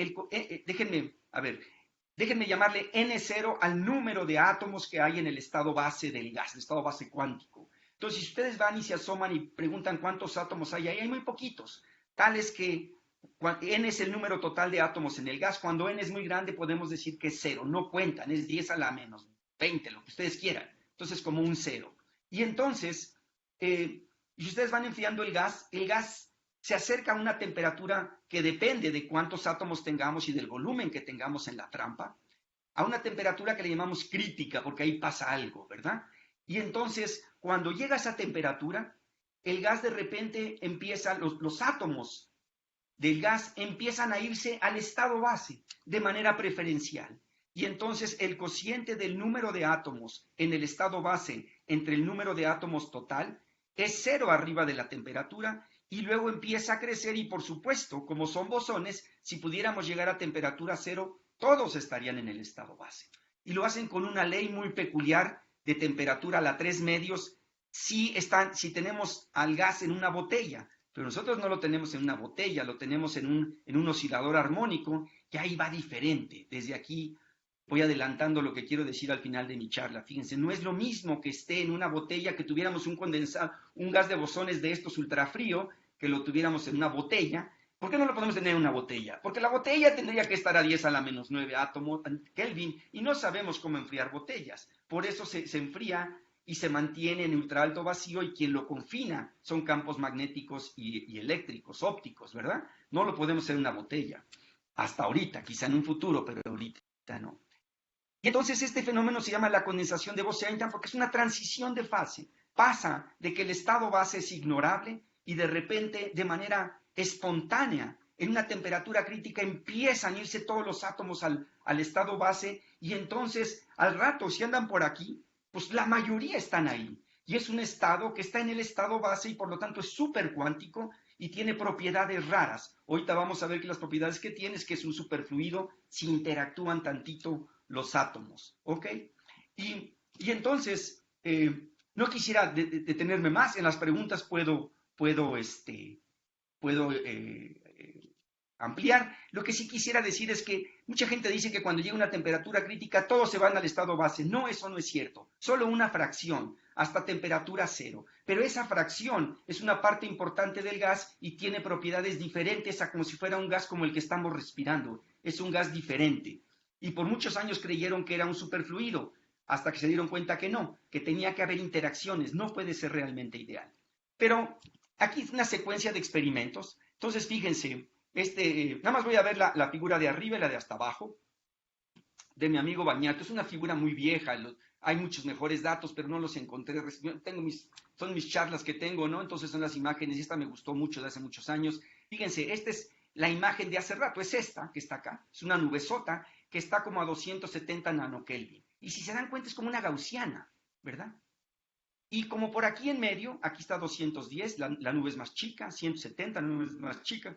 déjenme llamarle n0 al número de átomos que hay en el estado base del gas, el estado base cuántico. Entonces, si ustedes van y se asoman y preguntan cuántos átomos hay ahí, hay muy poquitos, tales que n es el número total de átomos en el gas. Cuando n es muy grande, podemos decir que es cero, no cuentan, es 10 a la menos 20, lo que ustedes quieran. Entonces, como un cero. Y entonces, si ustedes van enfriando el gas se acerca a una temperatura que depende de cuántos átomos tengamos y del volumen que tengamos en la trampa, a una temperatura que le llamamos crítica, porque ahí pasa algo, ¿verdad? Y entonces, cuando llega a esa temperatura, el gas de repente empieza, los átomos del gas empiezan a irse al estado base de manera preferencial. Y entonces el cociente del número de átomos en el estado base entre el número de átomos total es cero arriba de la temperatura, y luego empieza a crecer, y por supuesto, como son bosones, si pudiéramos llegar a temperatura cero, todos estarían en el estado base. Y lo hacen con una ley muy peculiar de temperatura a la 3 medios si tenemos al gas en una botella. Pero nosotros no lo tenemos en una botella, lo tenemos en un oscilador armónico, que ahí va diferente. Desde aquí voy adelantando lo que quiero decir al final de mi charla. Fíjense, no es lo mismo que esté en una botella, que tuviéramos un gas de bosones de estos ultrafrío, que lo tuviéramos en una botella. ¿Por qué no lo podemos tener en una botella? Porque la botella tendría que estar a 10 a la menos 9 átomos Kelvin, y no sabemos cómo enfriar botellas. Por eso se enfría y se mantiene en ultraalto vacío, y quien lo confina son campos magnéticos y eléctricos, ópticos, ¿verdad? No lo podemos hacer en una botella. Hasta ahorita, quizá en un futuro, pero ahorita no. Y entonces este fenómeno se llama la condensación de Bose-Einstein, porque es una transición de fase. Pasa de que el estado base es ignorable y de repente, de manera espontánea, en una temperatura crítica, empiezan a irse todos los átomos al estado base, y entonces al rato, si andan por aquí, pues la mayoría están ahí. Y es un estado que está en el estado base y por lo tanto es súper cuántico y tiene propiedades raras. Ahorita vamos a ver que las propiedades que tiene es que es un superfluido si interactúan tantito los átomos, ¿ok? Y entonces, no quisiera detenerme más. En las preguntas puedo ampliar. Lo que sí quisiera decir es que mucha gente dice que cuando llega una temperatura crítica todos se van al estado base. No, eso no es cierto. Solo una fracción. hasta temperatura cero. Pero esa fracción es una parte importante del gas y tiene propiedades diferentes a como si fuera un gas como el que estamos respirando. Es un gas diferente. Y por muchos años creyeron que era un superfluido, hasta que se dieron cuenta que no, que tenía que haber interacciones, no puede ser realmente ideal. Pero aquí es una secuencia de experimentos. Entonces, fíjense, nada más voy a ver la figura de arriba y la de hasta abajo, de mi amigo Bañato. Es una figura muy vieja, hay muchos mejores datos, pero no los encontré. Son mis charlas que tengo, ¿no? Entonces son las imágenes, y esta me gustó mucho de hace muchos años. Fíjense, esta es la imagen de hace rato, es esta que está acá, es una nubesota que está como a 270 nanokelvin. Y si se dan cuenta es como una gaussiana, ¿verdad? Y como por aquí en medio, aquí está 210, la nube es más chica, 170, la nube es más chica.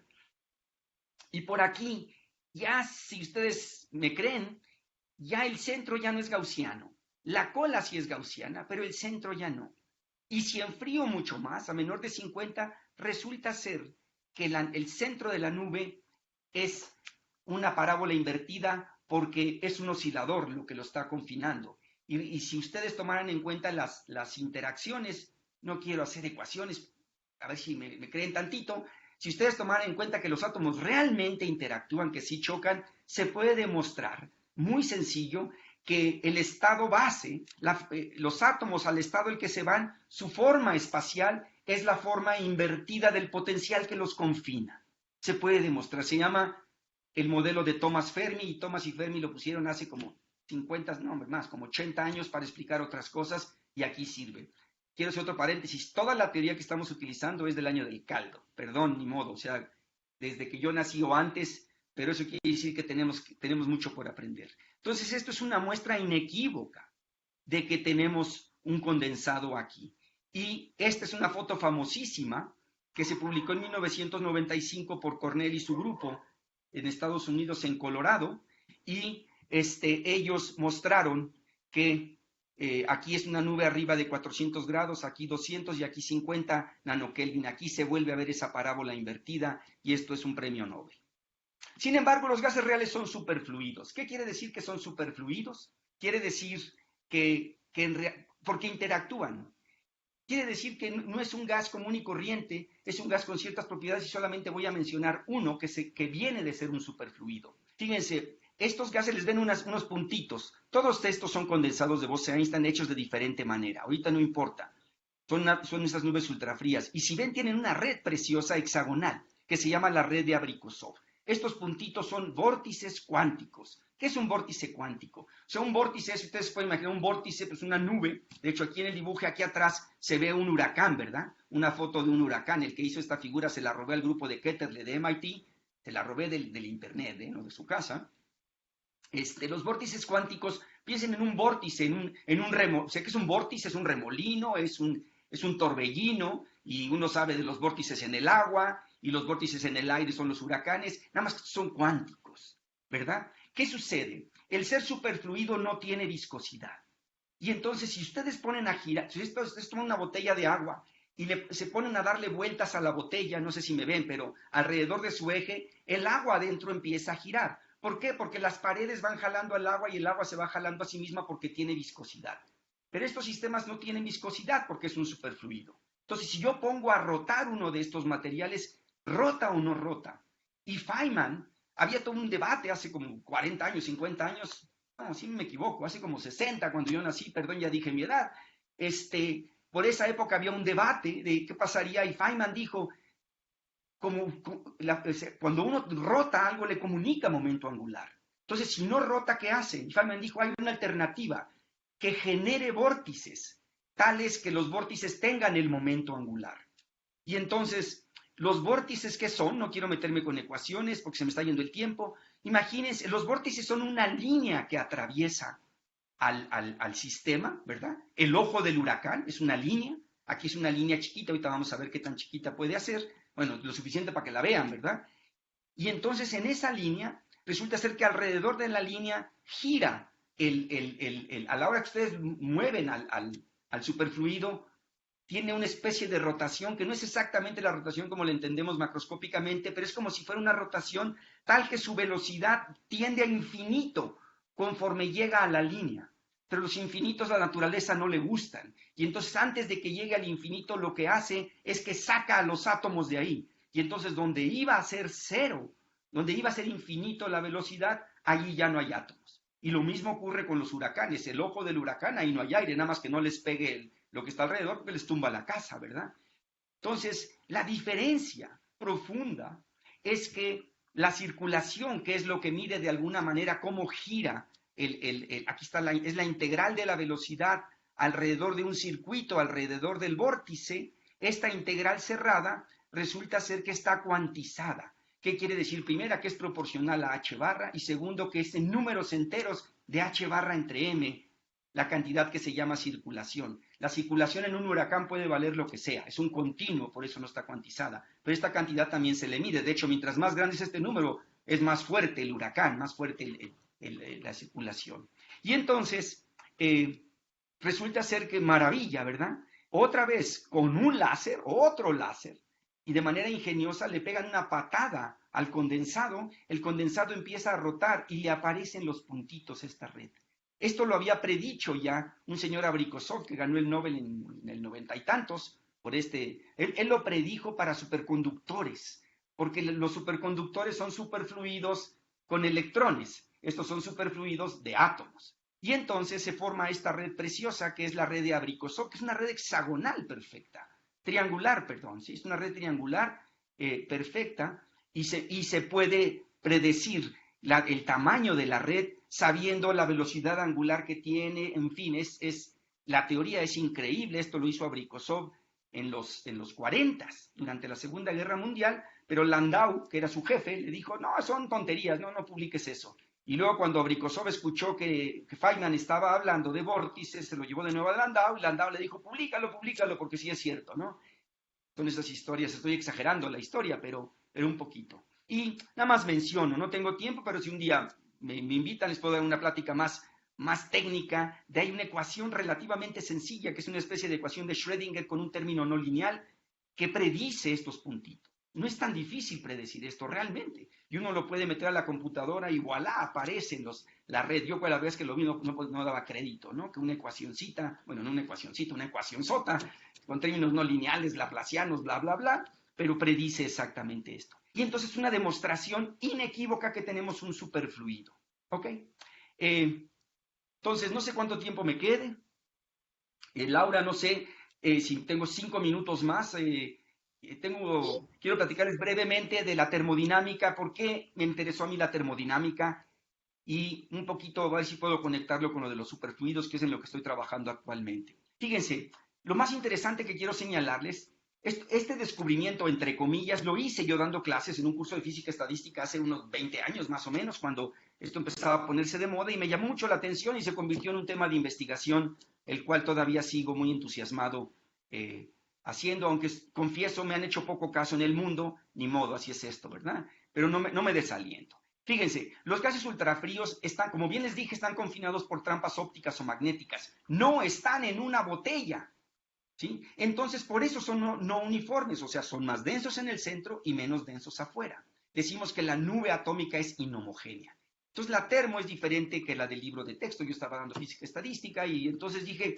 Y por aquí, ya si ustedes me creen, ya el centro ya no es gaussiano. La cola sí es gaussiana, pero el centro ya no. Y si enfrío mucho más, a menor de 50, resulta ser que el centro de la nube es una parábola invertida porque es un oscilador lo que lo está confinando. Y si ustedes tomaran en cuenta las interacciones, no quiero hacer ecuaciones, a ver si me creen tantito, si ustedes tomaran en cuenta que los átomos realmente interactúan, que sí chocan, se puede demostrar, muy sencillo, que el estado base, los átomos al estado al que se van, su forma espacial es la forma invertida del potencial que los confina. Se puede demostrar, se llama el modelo de Thomas Fermi, y Thomas y Fermi lo pusieron hace como 50, no más, como 80 años para explicar otras cosas, y aquí sirve. Quiero hacer otro paréntesis, toda la teoría que estamos utilizando es del año del caldo, perdón, ni modo, o sea, desde que yo nací o antes, pero eso quiere decir que tenemos mucho por aprender. Entonces, esto es una muestra inequívoca de que tenemos un condensado aquí. Y esta es una foto famosísima que se publicó en 1995 por Cornell y su grupo en Estados Unidos, en Colorado, y ellos mostraron que aquí es una nube arriba de 400 grados, aquí 200 y aquí 50 nanokelvin. Aquí se vuelve a ver esa parábola invertida y esto es un premio Nobel. Sin embargo, los gases reales son superfluidos. ¿Qué quiere decir que son superfluidos? Quiere decir porque interactúan. Quiere decir que no es un gas común y corriente, es un gas con ciertas propiedades y solamente voy a mencionar uno que viene de ser un superfluido. Fíjense, estos gases les ven unos puntitos. Todos estos son condensados de Bose-Einstein hechos de diferente manera. Ahorita no importa. Son esas nubes ultrafrías. Y si ven, tienen una red preciosa hexagonal que se llama la red de Abrikosov. Estos puntitos son vórtices cuánticos. ¿Qué es un vórtice cuántico? O sea, un vórtice, si ustedes pueden imaginar un vórtice, pues una nube. De hecho, aquí en el dibujo, aquí atrás, se ve un huracán, ¿verdad? Una foto de un huracán. El que hizo esta figura se la robé al grupo de Ketterle de MIT, se la robé del internet, no de su casa. Los vórtices cuánticos, piensen en un vórtice, sé que es un vórtice, es un remolino, es un torbellino, y uno sabe de los vórtices en el agua, y los vórtices en el aire son los huracanes, nada más que son cuánticos, ¿verdad? ¿Qué sucede? El ser superfluido no tiene viscosidad. Y entonces, si ustedes ponen a girar, si ustedes toman una botella de agua y se ponen a darle vueltas a la botella, no sé si me ven, pero alrededor de su eje, el agua adentro empieza a girar. ¿Por qué? Porque las paredes van jalando al agua y el agua se va jalando a sí misma porque tiene viscosidad. Pero estos sistemas no tienen viscosidad porque es un superfluido. Entonces, si yo pongo a rotar uno de estos materiales, ¿rota o no rota? Y Feynman, había todo un debate hace como 40 años, 50 años, no, si me equivoco, hace como 60 cuando yo nací, perdón, ya dije mi edad. Por esa época había un debate de qué pasaría y Feynman dijo, cuando uno rota algo le comunica momento angular. Entonces, si no rota, ¿qué hace? Y Feynman dijo, hay una alternativa, que genere vórtices, tales que los vórtices tengan el momento angular. Y entonces, los vórtices, ¿qué son? No quiero meterme con ecuaciones porque se me está yendo el tiempo. Imagínense, los vórtices son una línea que atraviesa al sistema, ¿verdad? El ojo del huracán es una línea. Aquí es una línea chiquita, ahorita vamos a ver qué tan chiquita puede hacer. Bueno, lo suficiente para que la vean, ¿verdad? Y entonces en esa línea, resulta ser que alrededor de la línea gira a la hora que ustedes mueven al superfluido, tiene una especie de rotación que no es exactamente la rotación como la entendemos macroscópicamente, pero es como si fuera una rotación tal que su velocidad tiende a infinito conforme llega a la línea. pero los infinitos a la naturaleza no le gustan. Y entonces antes de que llegue al infinito lo que hace es que saca a los átomos de ahí. Y entonces donde iba a ser cero, donde iba a ser infinito la velocidad, allí ya no hay átomos. Y lo mismo ocurre con los huracanes. El ojo del huracán, ahí no hay aire, nada más que no les pegue lo que está alrededor, porque les tumba la casa, ¿verdad? Entonces, la diferencia profunda es que la circulación, que es lo que mide de alguna manera cómo gira, aquí está es la integral de la velocidad alrededor de un circuito, alrededor del vórtice, esta integral cerrada resulta ser que está cuantizada. ¿Qué quiere decir? Primera, que es proporcional a h barra, y segundo, que es en números enteros de h barra entre m, la cantidad que se llama circulación. La circulación en un huracán puede valer lo que sea, es un continuo, por eso no está cuantizada, pero esta cantidad también se le mide. De hecho, mientras más grande es este número, es más fuerte el huracán, más fuerte la circulación. Y entonces, resulta ser que maravilla, ¿verdad? Otra vez, con un láser, otro láser, y de manera ingeniosa le pegan una patada al condensado, el condensado empieza a rotar y le aparecen los puntitos a esta red. Esto lo había predicho ya un señor Abrikosov, que ganó el Nobel en el 90 y tantos, él lo predijo para superconductores, porque los superconductores son superfluidos con electrones, estos son superfluidos de átomos. Y entonces se forma esta red preciosa que es la red de Abrikosov, que es una red hexagonal perfecta, triangular, perdón, ¿sí? Es una red triangular perfecta y se puede predecir el tamaño de la red sabiendo la velocidad angular que tiene, en fin, la teoría es increíble. Esto lo hizo Abrikosov en los 40, durante la Segunda Guerra Mundial, pero Landau, que era su jefe, le dijo, no, son tonterías, no publiques eso. Y luego cuando Abrikosov escuchó que Feynman estaba hablando de vórtices, se lo llevó de nuevo a Landau, y Landau le dijo, públicalo, porque sí es cierto, ¿no? Son esas historias, estoy exagerando la historia, pero un poquito. Y nada más menciono, no tengo tiempo, pero si un día me invitan, les puedo dar una plática más técnica. De ahí una ecuación relativamente sencilla, que es una especie de ecuación de Schrödinger con un término no lineal, que predice estos puntitos. No es tan difícil predecir esto realmente. Y uno lo puede meter a la computadora y voilà, aparecen la red. Yo la vez que lo vi no daba crédito, ¿no? Que una ecuacioncita, bueno, no una ecuacioncita, una ecuacionzota, con términos no lineales, laplacianos, bla, bla, bla, pero predice exactamente esto. Y entonces una demostración inequívoca que tenemos un superfluido, ¿ok? Entonces, no sé cuánto tiempo me quede. Laura, no sé si tengo 5 minutos más. Quiero platicarles brevemente de la termodinámica, por qué me interesó a mí la termodinámica y un poquito, a ver si puedo conectarlo con lo de los superfluidos, que es en lo que estoy trabajando actualmente. Fíjense, lo más interesante que quiero señalarles, este descubrimiento, entre comillas, lo hice yo dando clases en un curso de física estadística hace unos 20 años más o menos, cuando esto empezaba a ponerse de moda y me llamó mucho la atención y se convirtió en un tema de investigación, el cual todavía sigo muy entusiasmado haciendo, aunque confieso me han hecho poco caso en el mundo, ni modo, así es esto, ¿verdad? Pero no me desaliento. Fíjense, los gases ultrafríos están, como bien les dije, están confinados por trampas ópticas o magnéticas. No están en una botella, ¿sí? Entonces, por eso son no uniformes, o sea, son más densos en el centro y menos densos afuera. Decimos que la nube atómica es inhomogénea. Entonces, la termo es diferente que la del libro de texto. Yo estaba dando física estadística y entonces dije,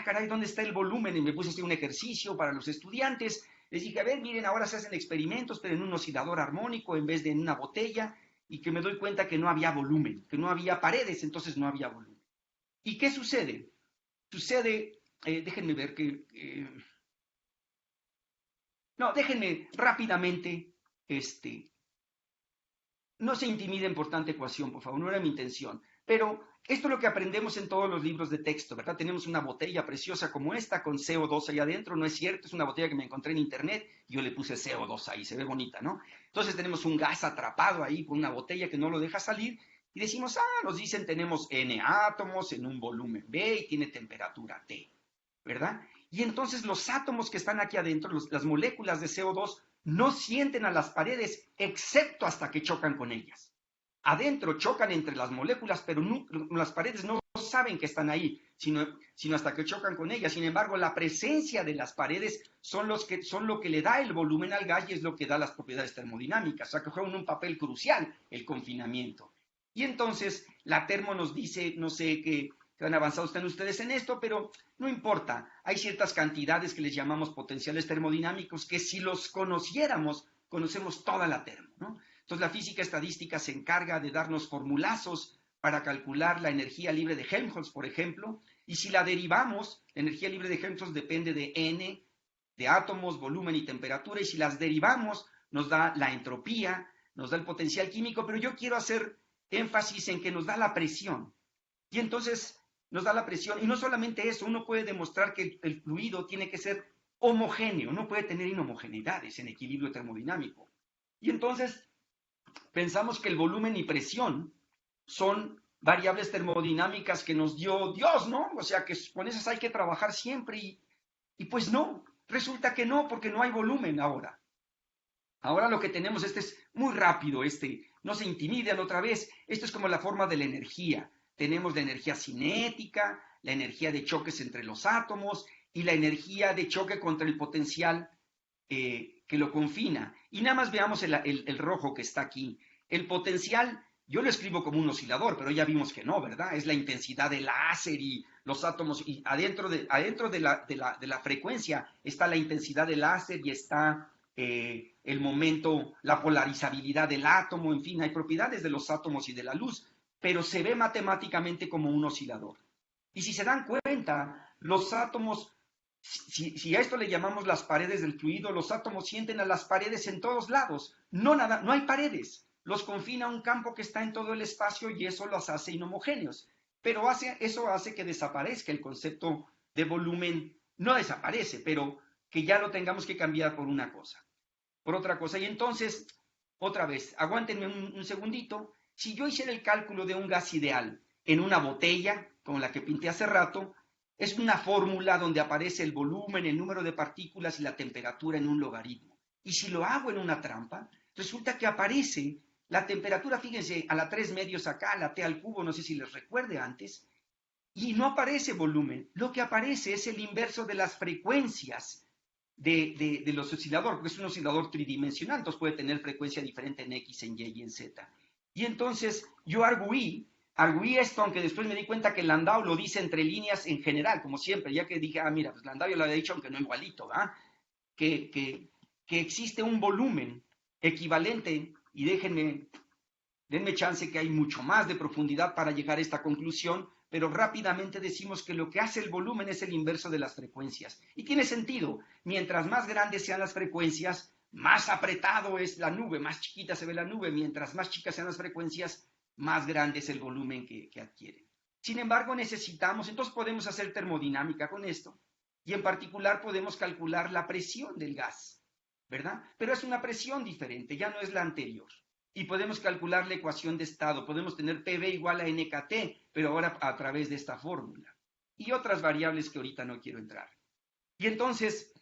caray, ¿dónde está el volumen? Y me puse a hacer un ejercicio para los estudiantes. Les dije, a ver, miren, ahora se hacen experimentos, pero en un oscilador armónico en vez de en una botella, y que me doy cuenta que no había volumen, que no había paredes, entonces no había volumen. ¿Y qué sucede? Sucede, déjenme ver que... déjenme rápidamente, no se intimiden por tanta ecuación, por favor, no era mi intención, pero esto es lo que aprendemos en todos los libros de texto, ¿verdad? Tenemos una botella preciosa como esta con CO2 ahí adentro, no es cierto, es una botella que me encontré en internet y yo le puse CO2 ahí, se ve bonita, ¿no? Entonces tenemos un gas atrapado ahí con una botella que no lo deja salir y decimos, nos dicen tenemos N átomos en un volumen B y tiene temperatura T, ¿verdad? Y entonces los átomos que están aquí adentro, las moléculas de CO2, no sienten a las paredes excepto hasta que chocan con ellas. Adentro chocan entre las moléculas, pero las paredes no saben que están ahí, sino hasta que chocan con ellas. Sin embargo, la presencia de las paredes son lo que le da el volumen al gas y es lo que da las propiedades termodinámicas. O sea, que juegan un papel crucial el confinamiento. Y entonces la termo nos dice, no sé, que que tan avanzados están ustedes en esto, pero no importa. Hay ciertas cantidades que les llamamos potenciales termodinámicos que si los conociéramos, conocemos toda la termo, ¿no? Entonces la física estadística se encarga de darnos formulazos para calcular la energía libre de Helmholtz, por ejemplo, y si la derivamos, la energía libre de Helmholtz depende de N, de átomos, volumen y temperatura, y si las derivamos nos da la entropía, nos da el potencial químico, pero yo quiero hacer énfasis en que nos da la presión. Y entonces nos da la presión, y no solamente eso, uno puede demostrar que el fluido tiene que ser homogéneo, no puede tener inhomogeneidades en equilibrio termodinámico. Y entonces pensamos que el volumen y presión son variables termodinámicas que nos dio Dios, ¿no? O sea, que con esas hay que trabajar siempre y pues no, resulta que no, porque no hay volumen ahora. Ahora lo que tenemos, es muy rápido, no se intimidan otra vez, esto es como la forma de la energía. Tenemos la energía cinética, la energía de choques entre los átomos y la energía de choque contra el potencial que lo confina. Y nada más veamos el rojo que está aquí. El potencial, yo lo escribo como un oscilador, pero ya vimos que no, ¿verdad? Es la intensidad del láser y los átomos, y adentro de la frecuencia está la intensidad del láser y está el momento, la polarizabilidad del átomo, en fin, hay propiedades de los átomos y de la luz, pero se ve matemáticamente como un oscilador. Y si se dan cuenta, los átomos, si a esto le llamamos las paredes del fluido, los átomos sienten a las paredes en todos lados. No hay paredes. Los confina a un campo que está en todo el espacio y eso los hace inhomogéneos. Pero eso hace que desaparezca el concepto de volumen. No desaparece, pero que ya lo tengamos que cambiar por otra cosa. Y entonces, otra vez, aguántenme un segundito. Si yo hiciera el cálculo de un gas ideal en una botella, como la que pinté hace rato, es una fórmula donde aparece el volumen, el número de partículas y la temperatura en un logaritmo. Y si lo hago en una trampa, resulta que aparece la temperatura, fíjense, a la 3 medios acá, a la T al cubo, no sé si les recuerde antes, y no aparece volumen. Lo que aparece es el inverso de las frecuencias de los osciladores, porque es un oscilador tridimensional, entonces puede tener frecuencia diferente en X, en Y y en Z. Y entonces yo arguí esto, aunque después me di cuenta que Landau lo dice entre líneas en general, como siempre, ya que dije, mira, pues Landau ya lo había dicho, aunque no igualito, ¿verdad? Que existe un volumen equivalente, y denme chance que hay mucho más de profundidad para llegar a esta conclusión, pero rápidamente decimos que lo que hace el volumen es el inverso de las frecuencias. Y tiene sentido, mientras más grandes sean las frecuencias, más apretado es la nube, más chiquita se ve la nube, mientras más chicas sean las frecuencias, más grande es el volumen que adquiere. Sin embargo, entonces podemos hacer termodinámica con esto, y en particular podemos calcular la presión del gas, ¿verdad? Pero es una presión diferente, ya no es la anterior. Y podemos calcular la ecuación de estado, podemos tener PV igual a NKT, pero ahora a través de esta fórmula. Y otras variables que ahorita no quiero entrar. Y entonces,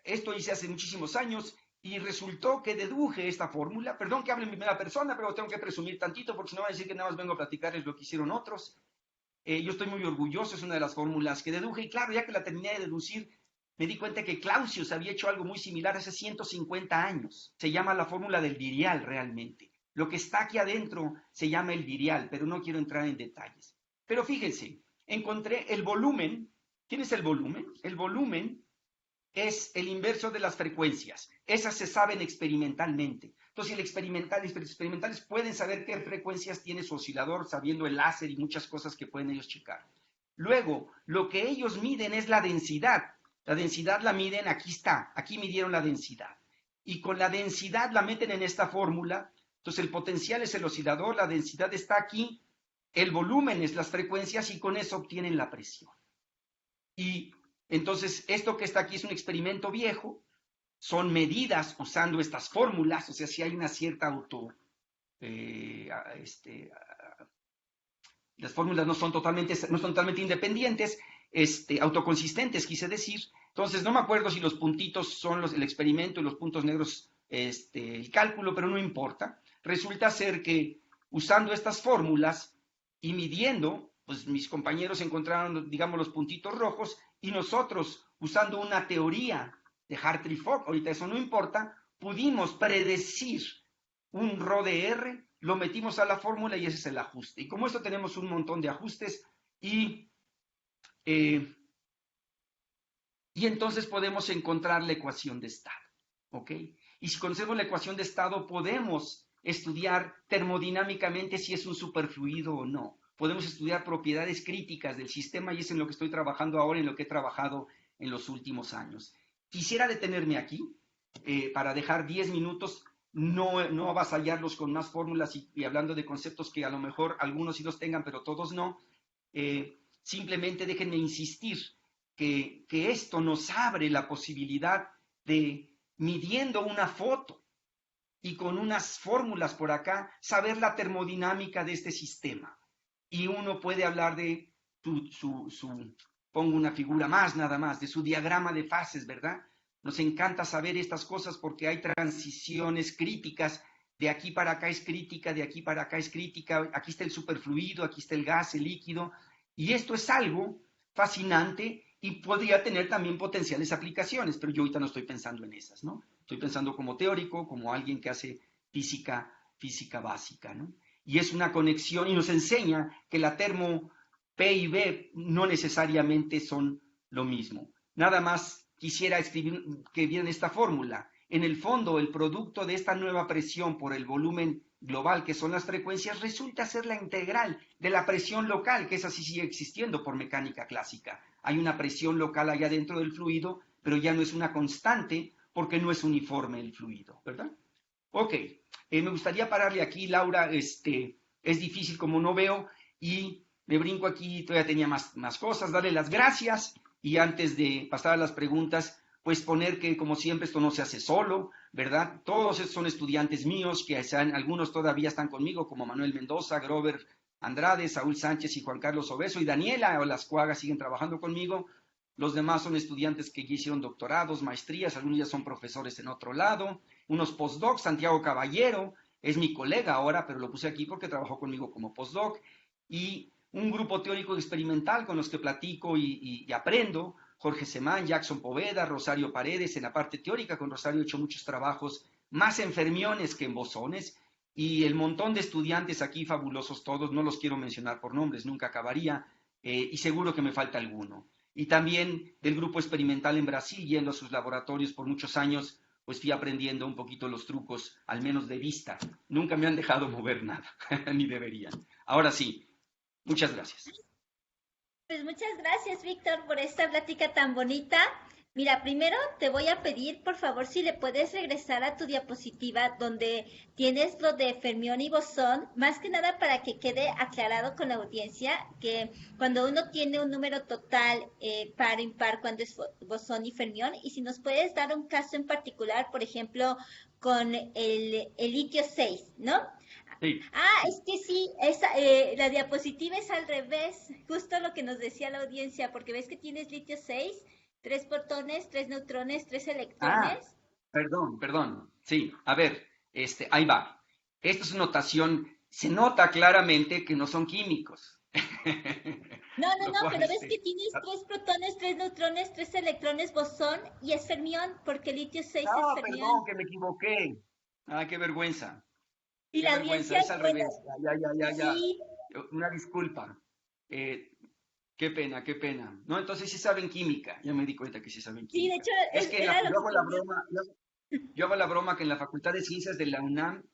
esto hice hace muchísimos años y resultó que deduje esta fórmula. Perdón que hable en primera persona, pero tengo que presumir tantito porque si no van a decir que nada más vengo a platicarles lo que hicieron otros. Yo estoy muy orgulloso, es una de las fórmulas que deduje y claro, ya que la terminé de deducir, me di cuenta que Clausius había hecho algo muy similar hace 150 años. Se llama la fórmula del virial realmente. Lo que está aquí adentro se llama el virial, pero no quiero entrar en detalles. Pero fíjense, encontré el volumen. ¿Quién es el volumen? El volumen es el inverso de las frecuencias. Esas se saben experimentalmente. Entonces, los experimentales pueden saber qué frecuencias tiene su oscilador, sabiendo el láser y muchas cosas que pueden ellos checar. Luego, lo que ellos miden es la densidad. La densidad la miden, aquí está, aquí midieron la densidad. Y con la densidad la meten en esta fórmula. Entonces, el potencial es el oscilador, la densidad está aquí, el volumen es las frecuencias y con eso obtienen la presión. Y entonces, esto que está aquí es un experimento viejo, son medidas usando estas fórmulas, o sea, si hay una cierta las fórmulas no son totalmente independientes, autoconsistentes, quise decir. Entonces, no me acuerdo si los puntitos son el experimento y los puntos negros el cálculo, pero no importa. Resulta ser que usando estas fórmulas y midiendo, pues mis compañeros encontraron, digamos, los puntitos rojos y nosotros, usando una teoría de Hartree-Fock, ahorita eso no importa, pudimos predecir un ρ de R lo metimos a la fórmula y ese es el ajuste. Y como esto tenemos un montón de ajustes eh, y entonces podemos encontrar la ecuación de estado, ¿ok? Y si conocemos la ecuación de estado, podemos estudiar termodinámicamente si es un superfluido o no. Podemos estudiar propiedades críticas del sistema y es en lo que estoy trabajando ahora, en lo que he trabajado en los últimos años. Quisiera detenerme aquí para dejar 10 minutos, no avasallarlos con más fórmulas y hablando de conceptos que a lo mejor algunos sí los tengan, pero todos no. Simplemente déjenme insistir que esto nos abre la posibilidad de, midiendo una foto y con unas fórmulas por acá, saber la termodinámica de este sistema. Y uno puede hablar de pongo una figura más nada más, de su diagrama de fases, ¿verdad? Nos encanta saber estas cosas porque hay transiciones críticas, de aquí para acá es crítica, de aquí para acá es crítica, aquí está el superfluido, aquí está el gas, el líquido, y esto es algo fascinante y podría tener también potenciales aplicaciones, pero yo ahorita no estoy pensando en esas, ¿no? Estoy pensando como teórico, como alguien que hace física básica, ¿no? Y es una conexión y nos enseña que la termo P y B no necesariamente son lo mismo. Nada más quisiera escribir que vieran esta fórmula. En el fondo, el producto de esta nueva presión por el volumen global, que son las frecuencias, resulta ser la integral de la presión local, que esa sí sigue existiendo por mecánica clásica. Hay una presión local allá dentro del fluido, pero ya no es una constante porque no es uniforme el fluido, ¿verdad? Ok, me gustaría pararle aquí, Laura, es difícil como no veo y me brinco aquí, todavía tenía más cosas, darle las gracias y antes de pasar a las preguntas, pues poner que como siempre esto no se hace solo, ¿verdad? Todos son estudiantes míos, que algunos todavía están conmigo, como Manuel Mendoza, Grover Andrade, Saúl Sánchez y Juan Carlos Obeso y Daniela o las Cuagas siguen trabajando conmigo. Los demás son estudiantes que ya hicieron doctorados, maestrías, algunos ya son profesores en otro lado, unos postdocs, Santiago Caballero, es mi colega ahora, pero lo puse aquí porque trabajó conmigo como postdoc, y un grupo teórico experimental con los que platico y aprendo, Jorge Semán, Jackson Poveda, Rosario Paredes, en la parte teórica con Rosario he hecho muchos trabajos más en fermiones que en bosones, y el montón de estudiantes aquí, fabulosos todos, no los quiero mencionar por nombres, nunca acabaría, y seguro que me falta alguno. Y también del grupo experimental en Brasil, yendo a sus laboratorios por muchos años, pues fui aprendiendo un poquito los trucos, al menos de vista. Nunca me han dejado mover nada, ni deberían. Ahora sí, muchas gracias. Pues muchas gracias, Víctor, por esta plática tan bonita. Mira, primero te voy a pedir, por favor, si le puedes regresar a tu diapositiva donde tienes lo de fermión y bosón, más que nada para que quede aclarado con la audiencia que cuando uno tiene un número total par, impar, cuando es bosón y fermión, y si nos puedes dar un caso en particular, por ejemplo, con el litio 6, ¿no? Sí. Ah, es que sí, la diapositiva es al revés, justo lo que nos decía la audiencia, porque ves que tienes litio 6, 3 protones, 3 neutrones, 3 Ah, electrones. perdón. Sí, a ver, ahí va. Esta es una notación, se nota claramente que no son químicos. No, no, Lo no, cual, pero ves que tienes 3 protones, 3 neutrones, 3 electrones, bosón y es fermión, porque litio 6 es perdón, fermión. que me equivoqué. Ah, qué vergüenza. Y Qué la vergüenza, audiencia, es al bueno, revés. Ya. sí, Una disculpa. Eh, qué pena, qué pena. No, entonces sí saben química. Ya me di cuenta que sí saben sí, de química. hecho Es que era lo yo que hago la quería. broma, yo hago la broma que en la Facultad de Ciencias de la UNAM,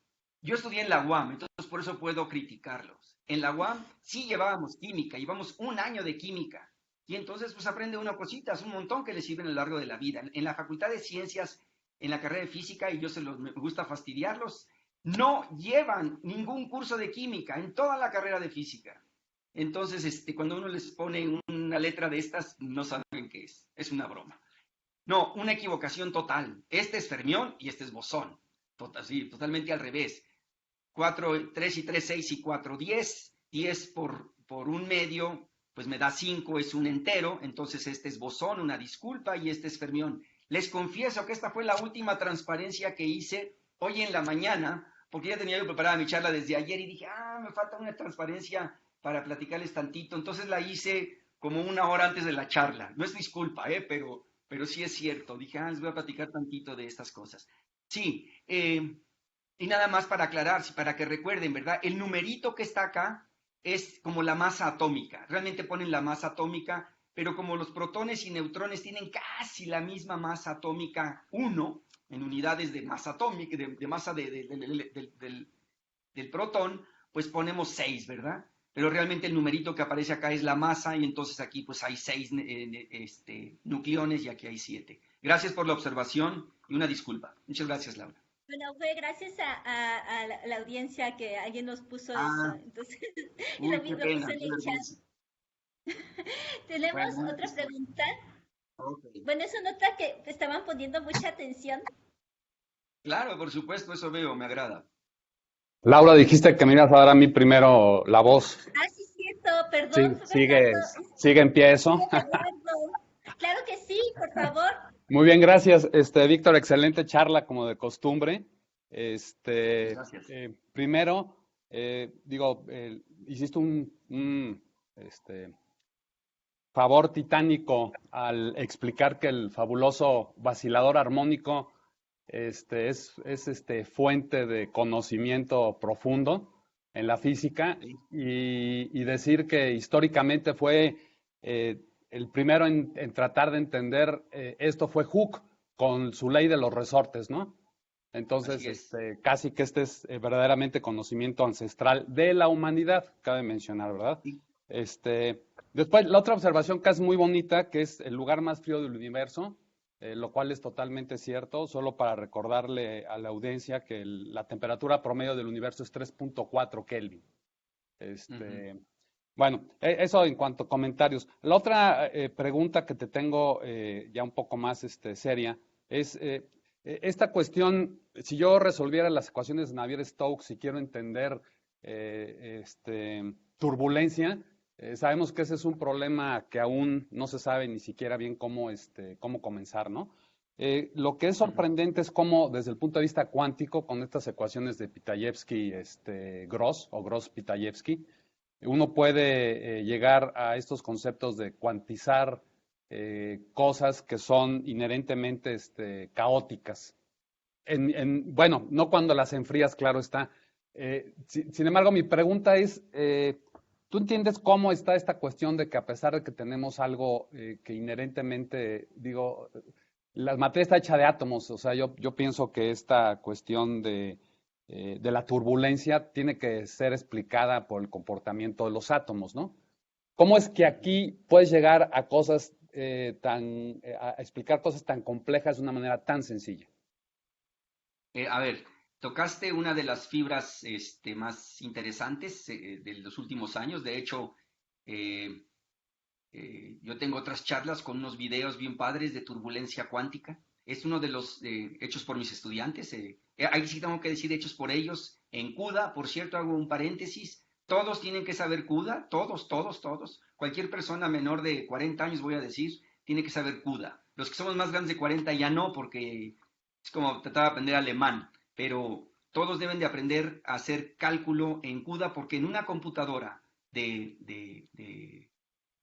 yo estudié en la UAM, entonces por eso puedo criticarlos. En la UAM sí llevábamos química, llevamos un año de química. Y entonces pues aprende una cosita, es un montón que le sirven a lo largo de la vida. En la Facultad de Ciencias, en la carrera de Física, y me gusta fastidiarlos, no llevan ningún curso de química en toda la carrera de Física. Entonces, cuando uno les pone una letra de estas, no saben qué es. Es una broma. No, una equivocación total. Este es fermión y este es bosón. Sí, totalmente al revés. 4, 3 y 3, 6 y 4, 10. 10 por un medio, pues me da 5, es un entero. Entonces este es bosón, una disculpa, y este es fermión. Les confieso que esta fue la última transparencia que hice hoy en la mañana, porque ya tenía yo preparada mi charla desde ayer y dije, me falta una transparencia para platicarles tantito. Entonces la hice como una hora antes de la charla. No es disculpa, pero sí es cierto. Dije, les voy a platicar tantito de estas cosas. Sí, Y nada más para aclarar, para que recuerden, ¿verdad? El numerito que está acá es como la masa atómica. Realmente ponen la masa atómica, pero como los protones y neutrones tienen casi la misma masa atómica, 1, en unidades de masa atómica, de masa del protón, pues ponemos 6, ¿verdad? Pero realmente el numerito que aparece acá es la masa y entonces aquí pues hay 6 nucleones y aquí hay 7. Gracias por la observación y una disculpa. Muchas gracias, Laura. Bueno, fue gracias a la audiencia que alguien nos puso eso, Ah, entonces, y uy, qué lo pena, puse en qué el chat. vergüenza. Tenemos Bueno, una otra disculpa. pregunta. Ok. Bueno, eso nota que estaban poniendo mucha atención. Claro, por supuesto, eso veo, me agrada. Laura, dijiste que me ibas a dar a mí primero la voz. Ah, sí, cierto, perdón, Sí, Fernando. sigue en pie Sí, eso. Eduardo. Claro que sí, por favor. Muy bien, gracias. Víctor, excelente charla como de costumbre. Muchas gracias. Primero, hiciste favor titánico al explicar que el fabuloso vacilador armónico es fuente de conocimiento profundo en la física Sí. y decir que históricamente fue el primero en tratar de entender esto fue Hooke con su ley de los resortes, ¿no? Entonces, Así es. casi que este es verdaderamente conocimiento ancestral de la humanidad, cabe mencionar, ¿verdad? Sí. Después, la otra observación que es muy bonita, que es el lugar más frío del universo, lo cual es totalmente cierto, solo para recordarle a la audiencia que la temperatura promedio del universo es 3.4 Kelvin. Ujú. Bueno, eso en cuanto a comentarios. La otra pregunta que te tengo ya un poco más seria es esta cuestión, si yo resolviera las ecuaciones de Navier-Stokes y quiero entender turbulencia, sabemos que ese es un problema que aún no se sabe ni siquiera bien cómo comenzar, ¿no? Lo que es Ujú. sorprendente es cómo, desde el punto de vista cuántico, con estas ecuaciones de Pitayevsky, Gross o Gross-Pitayevsky, uno puede llegar a estos conceptos de cuantizar cosas que son inherentemente caóticas. Bueno, no cuando las enfrías, claro está. Sin embargo, mi pregunta es, ¿tú entiendes cómo está esta cuestión de que a pesar de que tenemos algo que inherentemente, digo, la materia está hecha de átomos, o sea, yo pienso que esta cuestión de la turbulencia tiene que ser explicada por el comportamiento de los átomos, ¿no? ¿Cómo es que Ujú. aquí puedes llegar a cosas a explicar cosas tan complejas de una manera tan sencilla? A ver, tocaste una de las fibras más interesantes de los últimos años. De hecho, eh, yo tengo otras charlas con unos videos bien padres de turbulencia cuántica. Es uno de los hechos por mis estudiantes. Ahí sí tengo que decir hechos por ellos. En CUDA, por cierto, hago un paréntesis. Todos tienen que saber CUDA, todos, todos, todos. Cualquier persona menor de 40 años, voy a decir, tiene que saber CUDA. Los que somos más grandes de 40 ya no, porque es como tratar de aprender alemán, pero todos deben de aprender a hacer cálculo en CUDA porque en una computadora de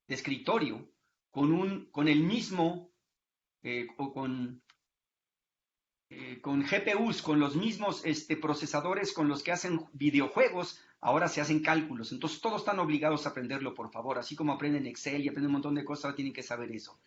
escritorio con el mismo, o con GPUs, con los mismos procesadores con los que hacen videojuegos, ahora se hacen cálculos. Entonces todos están obligados a aprenderlo, por favor. Así como aprenden Excel y aprenden un montón de cosas, ahora tienen que saber eso.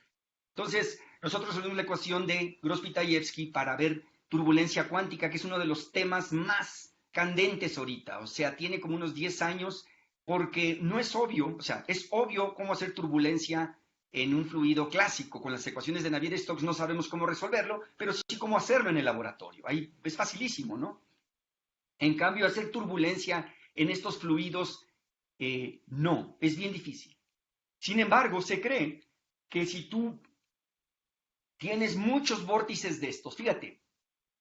Entonces, nosotros resolvimos la ecuación de Gross-Pitayevsky para ver turbulencia cuántica, que es uno de los temas más candentes ahorita. O sea, tiene como unos 10 años porque no es obvio, o sea, es obvio cómo hacer turbulencia en un fluido clásico. Con las ecuaciones de Navier-Stokes no sabemos cómo resolverlo, pero sí cómo hacerlo en el laboratorio. Ahí es facilísimo, ¿no? En cambio, hacer turbulencia en estos fluidos, no, es bien difícil. Sin embargo, se cree que si tú tienes muchos vórtices de estos. Fíjate,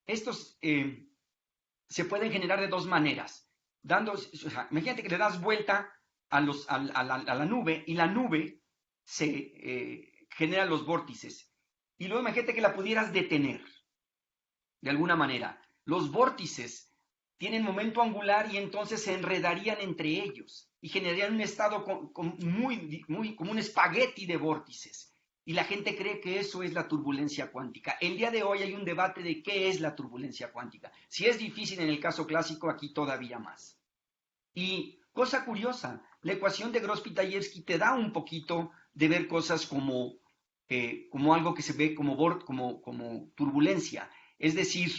estos se pueden generar de dos maneras. O sea, imagínate que le das vuelta a la nube y la nube se genera los vórtices. Y luego imagínate que la pudieras detener de alguna manera. Los vórtices tienen momento angular y entonces se enredarían entre ellos y generarían un estado muy, muy, como un espagueti de vórtices. Y la gente cree que eso es la turbulencia cuántica. El día de hoy hay un debate de qué es la turbulencia cuántica. Si es difícil en el caso clásico, aquí todavía más. Y cosa curiosa, la ecuación de Gross-Pitayevsky te da un poquito de ver cosas como algo que se ve como turbulencia. Es decir,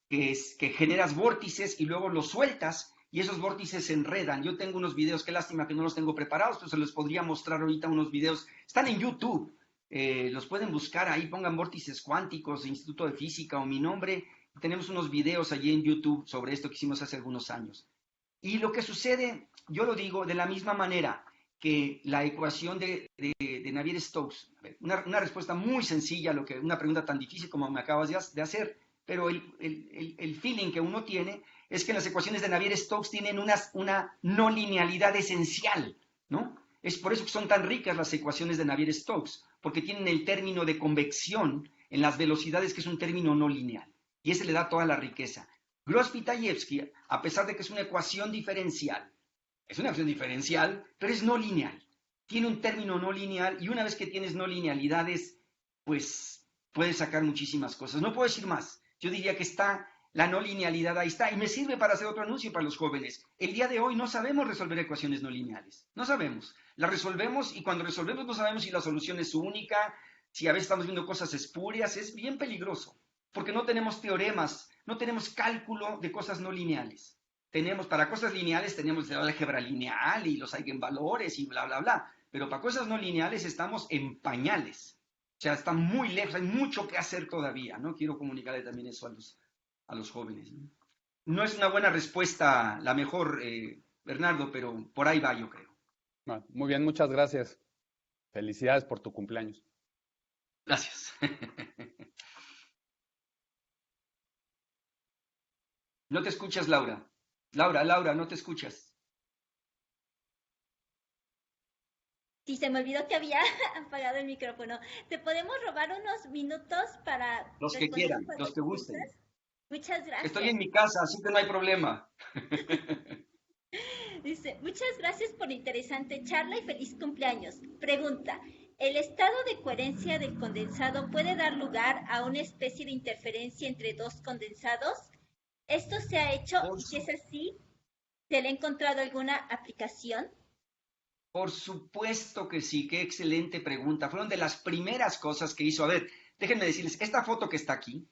que generas vórtices y luego los sueltas y esos vórtices se enredan. Yo tengo unos videos, qué lástima que no los tengo preparados, pero se los podría mostrar ahorita unos videos. Están en YouTube, los pueden buscar ahí, pongan vórtices cuánticos, Instituto de Física o mi nombre. Tenemos unos videos allí en YouTube sobre esto que hicimos hace algunos años. Y lo que sucede, yo lo digo de la misma manera que la ecuación de Navier-Stokes. Una respuesta muy sencilla a una pregunta tan difícil como me acabas de hacer, pero el feeling que uno tiene es que las ecuaciones de Navier-Stokes tienen una no linealidad esencial, ¿no? Es por eso que son tan ricas las ecuaciones de Navier-Stokes, porque tienen el término de convección en las velocidades, que es un término no lineal, y ese le da toda la riqueza. Gross-Pitayevsky, a pesar de que es una ecuación diferencial, pero es no lineal. Tiene un término no lineal y una vez que tienes no linealidades, pues puedes sacar muchísimas cosas. No puedo decir más. Yo diría que está la no linealidad, ahí está. Y me sirve para hacer otro anuncio para los jóvenes. El día de hoy no sabemos resolver ecuaciones no lineales. No sabemos. Las resolvemos y cuando resolvemos no sabemos si la solución es única, si a veces estamos viendo cosas espurias. Es bien peligroso porque no tenemos teoremas, no tenemos cálculo de cosas no lineales. Para cosas lineales tenemos el álgebra lineal y los eigenvalores y bla, bla, bla. Pero para cosas no lineales estamos en pañales. O sea, está muy lejos, hay mucho que hacer todavía, ¿no? Quiero comunicarle también eso a los jóvenes, ¿no? No es una buena respuesta, la mejor, Bernardo, pero por ahí va, yo creo. Bueno, muy bien, muchas gracias. Felicidades por tu cumpleaños. Gracias. No te escuchas, Laura. Laura, no te escuchas. Sí, se me olvidó que había apagado el micrófono. ¿Te podemos robar unos minutos para Los que responder quieran, un par de los que gusten. preguntas? Muchas Estoy gracias. en mi casa, así que no hay problema. Dice, muchas gracias por la interesante charla y feliz cumpleaños. Pregunta, ¿el estado de coherencia del condensado puede dar lugar a una especie de interferencia entre dos condensados? ¿Esto se ha hecho Por, y si su- es así, se le ha encontrado alguna aplicación? por supuesto que sí, qué excelente pregunta. Fueron de las primeras cosas que hizo. A ver, déjenme decirles, esta foto que está aquí,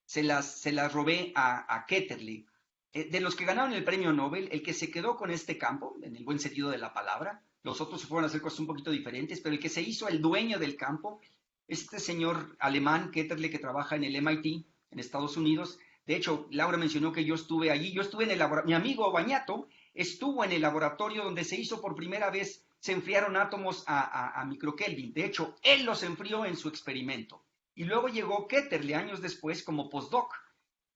se las robé a Ketterle. De los que ganaron el premio Nobel, el que se quedó con este campo, en el buen sentido de la palabra, los otros se fueron a hacer cosas un poquito diferentes, pero el que se hizo el dueño del campo, este señor alemán, Ketterle, que trabaja en el MIT, en Estados Unidos. De hecho, Laura mencionó que yo estuve allí, yo estuve en el laboratorio, mi amigo Bañato estuvo en el laboratorio donde se hizo por primera vez, se enfriaron átomos a microkelvin. De hecho, él los enfrió en su experimento. Y luego llegó Ketterle años después como postdoc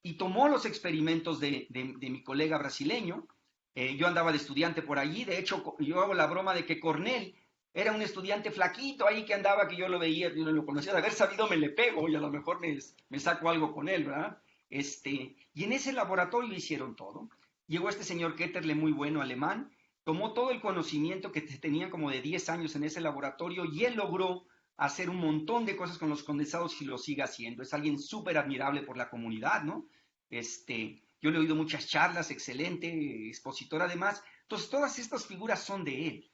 y tomó los experimentos de mi colega brasileño. Yo andaba de estudiante por allí. De hecho, yo hago la broma de que Cornell era un estudiante flaquito ahí que andaba, que yo lo veía, yo no lo conocía. De haber sabido me le pego y a lo mejor me saco algo con él, ¿verdad? Y en ese laboratorio hicieron todo. Llegó este señor Ketterle, muy bueno alemán, tomó todo el conocimiento que tenía como de 10 años en ese laboratorio y él logró hacer un montón de cosas con los condensados y lo sigue haciendo. Es alguien súper admirable por la comunidad, ¿no? Yo le he oído muchas charlas, excelente, expositor además. Entonces, todas estas figuras son de él,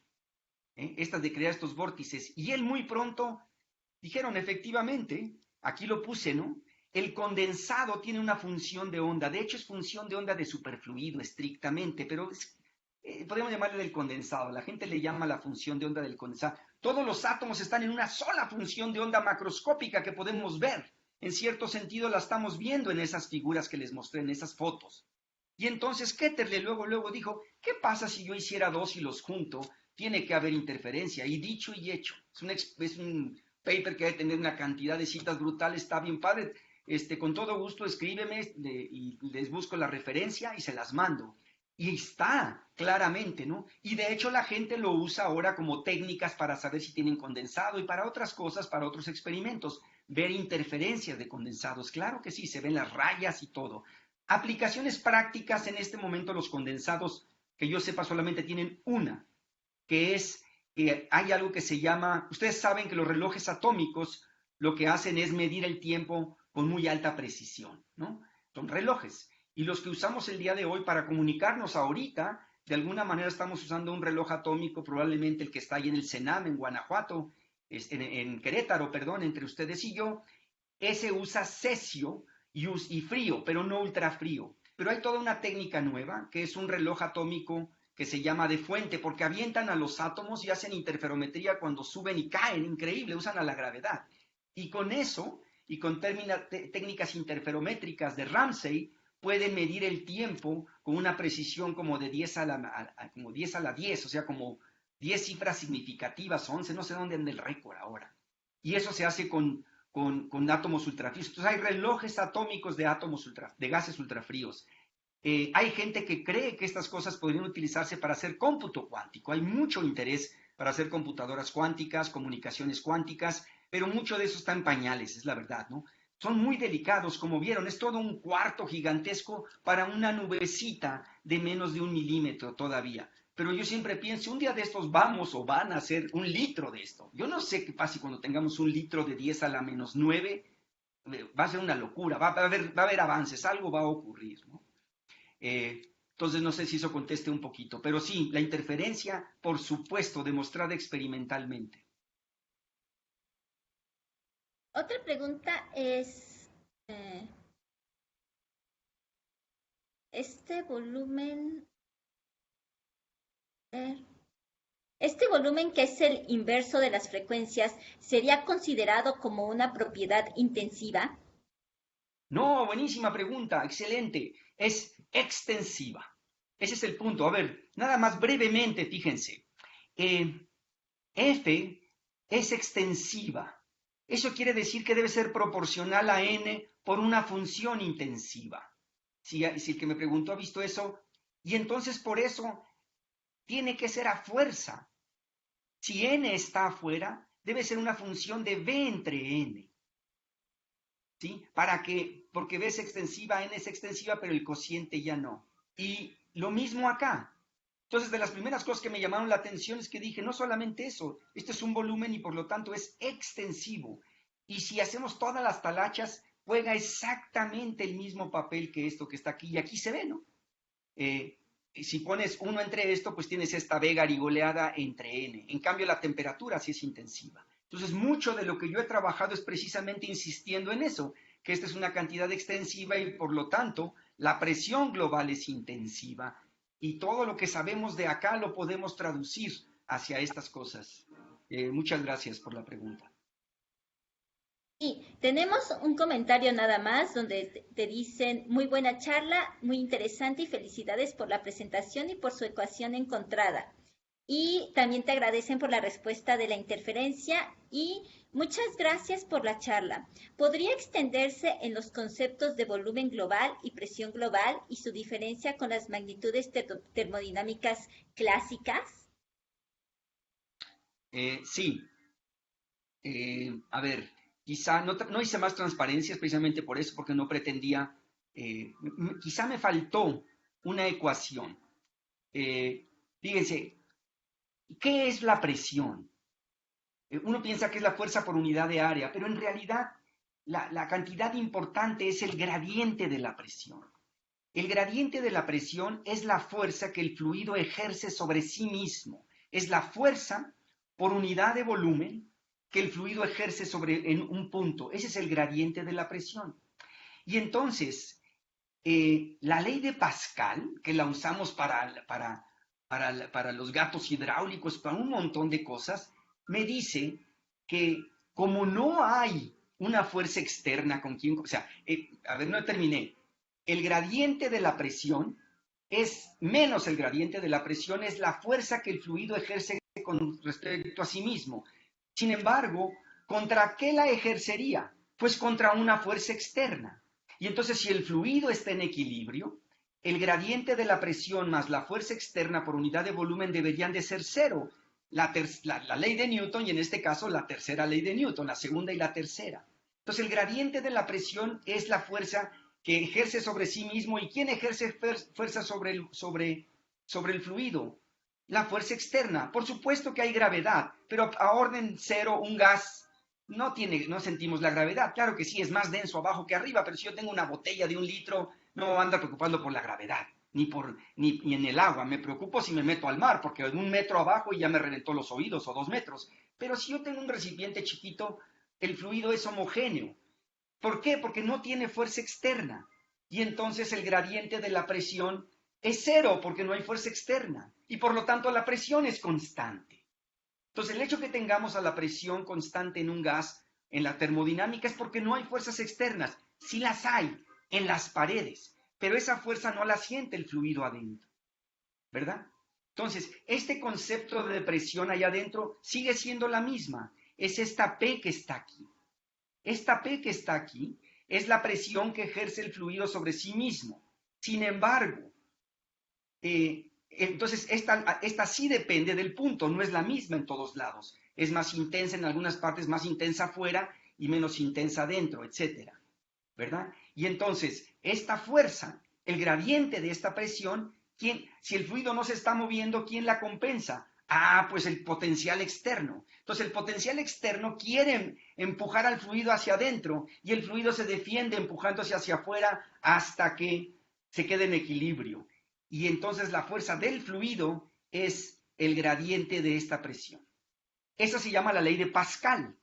¿eh? Estas de crear estos vórtices. Y él muy pronto dijeron, efectivamente, aquí lo puse, ¿no? El condensado tiene una función de onda. De hecho, es función de onda de superfluido estrictamente, pero podemos llamarle del condensado. La gente le llama la función de onda del condensado. Todos los átomos están en una sola función de onda macroscópica que podemos ver. En cierto sentido la estamos viendo en esas figuras que les mostré, en esas fotos. Y entonces Ketterle luego dijo, ¿qué pasa si yo hiciera dos y los junto? Tiene que haber interferencia. Y dicho y hecho. Es un paper que debe tener una cantidad de citas brutales, está bien padre. Con todo gusto escríbeme y les busco la referencia y se las mando. Y está claramente, ¿no? Y de hecho la gente lo usa ahora como técnicas para saber si tienen condensado y para otras cosas, para otros experimentos, ver interferencias de condensados. Claro que sí, se ven las rayas y todo. Aplicaciones prácticas en este momento los condensados, que yo sepa, solamente tienen una, que es hay algo que se llama, ustedes saben que los relojes atómicos lo que hacen es medir el tiempo con muy alta precisión, ¿no? Son relojes. Y los que usamos el día de hoy para comunicarnos ahorita, de alguna manera estamos usando un reloj atómico, probablemente el que está ahí en el Senam, en Guanajuato, en Querétaro, perdón, entre ustedes y yo. Ese usa cesio y frío, pero no ultrafrío. Pero hay toda una técnica nueva, que es un reloj atómico que se llama de fuente, porque avientan a los átomos y hacen interferometría cuando suben y caen, increíble, usan a la gravedad. Y con eso, y con técnicas interferométricas de Ramsey, pueden medir el tiempo con una precisión como de 10 a como 10 a la 10, o sea, como 10 cifras significativas, 11, no sé dónde anda el récord ahora. Y eso se hace con átomos ultrafríos. Entonces hay relojes atómicos de de gases ultrafríos. Hay gente que cree que estas cosas podrían utilizarse para hacer cómputo cuántico. Hay mucho interés para hacer computadoras cuánticas, comunicaciones cuánticas, pero mucho de eso está en pañales, es la verdad, ¿no? Son muy delicados, como vieron, es todo un cuarto gigantesco para una nubecita de menos de 1 milímetro todavía. Pero yo siempre pienso, un día de estos vamos o van a hacer 1 litro de esto. Yo no sé qué pasa cuando tengamos 1 litro de 10 a la menos 9, va a ser una locura, va a haber avances, algo va a ocurrir, ¿no? Entonces no sé si eso conteste un poquito, pero sí, la interferencia, por supuesto, demostrada experimentalmente. Otra pregunta es, eh, este volumen, eh, este volumen que es el inverso de las frecuencias, ¿sería considerado como una propiedad intensiva? No, buenísima pregunta, excelente. Es extensiva. Ese es el punto. A ver, nada más brevemente, fíjense. F es extensiva. Eso quiere decir que debe ser proporcional a n por una función intensiva. Si el que me preguntó ha visto eso, y entonces por eso tiene que ser a fuerza. Si n está afuera, debe ser una función de b entre n. ¿Sí? Porque b es extensiva, n es extensiva, pero el cociente ya no. Y lo mismo acá. Entonces, de las primeras cosas que me llamaron la atención es que dije, no solamente eso, este es un volumen y por lo tanto es extensivo. Y si hacemos todas las talachas, juega exactamente el mismo papel que esto que está aquí. Y aquí se ve, ¿no? Si pones 1 entre esto, pues tienes esta B garigoleada entre N. En cambio, la temperatura sí es intensiva. Entonces, mucho de lo que yo he trabajado es precisamente insistiendo en eso, que esta es una cantidad extensiva y por lo tanto la presión global es intensiva. Y todo lo que sabemos de acá lo podemos traducir hacia estas cosas. Muchas gracias por la pregunta. Y tenemos un comentario nada más donde te dicen, muy buena charla, muy interesante y felicidades por la presentación y por su ecuación encontrada. Y también te agradecen por la respuesta de la interferencia y muchas gracias por la charla. ¿Podría extenderse en los conceptos de volumen global y presión global y su diferencia con las magnitudes termodinámicas clásicas? Sí. A ver, quizá no hice más transparencias precisamente por eso, porque no pretendía, quizá me faltó una ecuación. Fíjense, ¿qué es la presión? Uno piensa que es la fuerza por unidad de área, pero en realidad la cantidad importante es el gradiente de la presión. El gradiente de la presión es la fuerza que el fluido ejerce sobre sí mismo. Es la fuerza por unidad de volumen que el fluido ejerce en un punto. Ese es el gradiente de la presión. Y entonces, la ley de Pascal, que la usamos para los gatos hidráulicos, para un montón de cosas, me dice que como no hay una fuerza externa con quien, o sea, a ver, no terminé. El gradiente de la presión es menos el gradiente de la presión, es la fuerza que el fluido ejerce con respecto a sí mismo. Sin embargo, ¿contra qué la ejercería? Pues contra una fuerza externa. Y entonces, si el fluido está en equilibrio, el gradiente de la presión más la fuerza externa por unidad de volumen deberían de ser cero. La ley de Newton, y en este caso la tercera ley de Newton, la segunda y la tercera. Entonces, el gradiente de la presión es la fuerza que ejerce sobre sí mismo. ¿Y quién ejerce fuerza sobre el fluido? la fuerza externa. Por supuesto que hay gravedad, pero a orden cero un gas no sentimos la gravedad. Claro que sí, es más denso abajo que arriba, pero si yo tengo una botella de 1 litro, no me voy a andar preocupando por la gravedad, ni en el agua. Me preocupo si me meto al mar, porque en 1 metro abajo y ya me reventó los oídos, o 2 metros. Pero si yo tengo un recipiente chiquito, el fluido es homogéneo. ¿Por qué? Porque no tiene fuerza externa. Y entonces el gradiente de la presión es cero, porque no hay fuerza externa. Y por lo tanto la presión es constante. Entonces el hecho que tengamos a la presión constante en un gas, en la termodinámica, es porque no hay fuerzas externas. Sí las hay en las paredes, pero esa fuerza no la siente el fluido adentro, ¿verdad? Entonces, este concepto de presión allá adentro sigue siendo la misma. Es esta P que está aquí. Esta P que está aquí es la presión que ejerce el fluido sobre sí mismo. Sin embargo, entonces esta sí depende del punto, no es la misma en todos lados. Es más intensa en algunas partes, más intensa afuera y menos intensa adentro, etcétera, ¿verdad? Y entonces, esta fuerza, el gradiente de esta presión, si el fluido no se está moviendo, ¿quién la compensa? Ah, pues el potencial externo. Entonces el potencial externo quiere empujar al fluido hacia adentro y el fluido se defiende empujándose hacia afuera hasta que se quede en equilibrio. Y entonces la fuerza del fluido es el gradiente de esta presión. Esa se llama la ley de Pascal.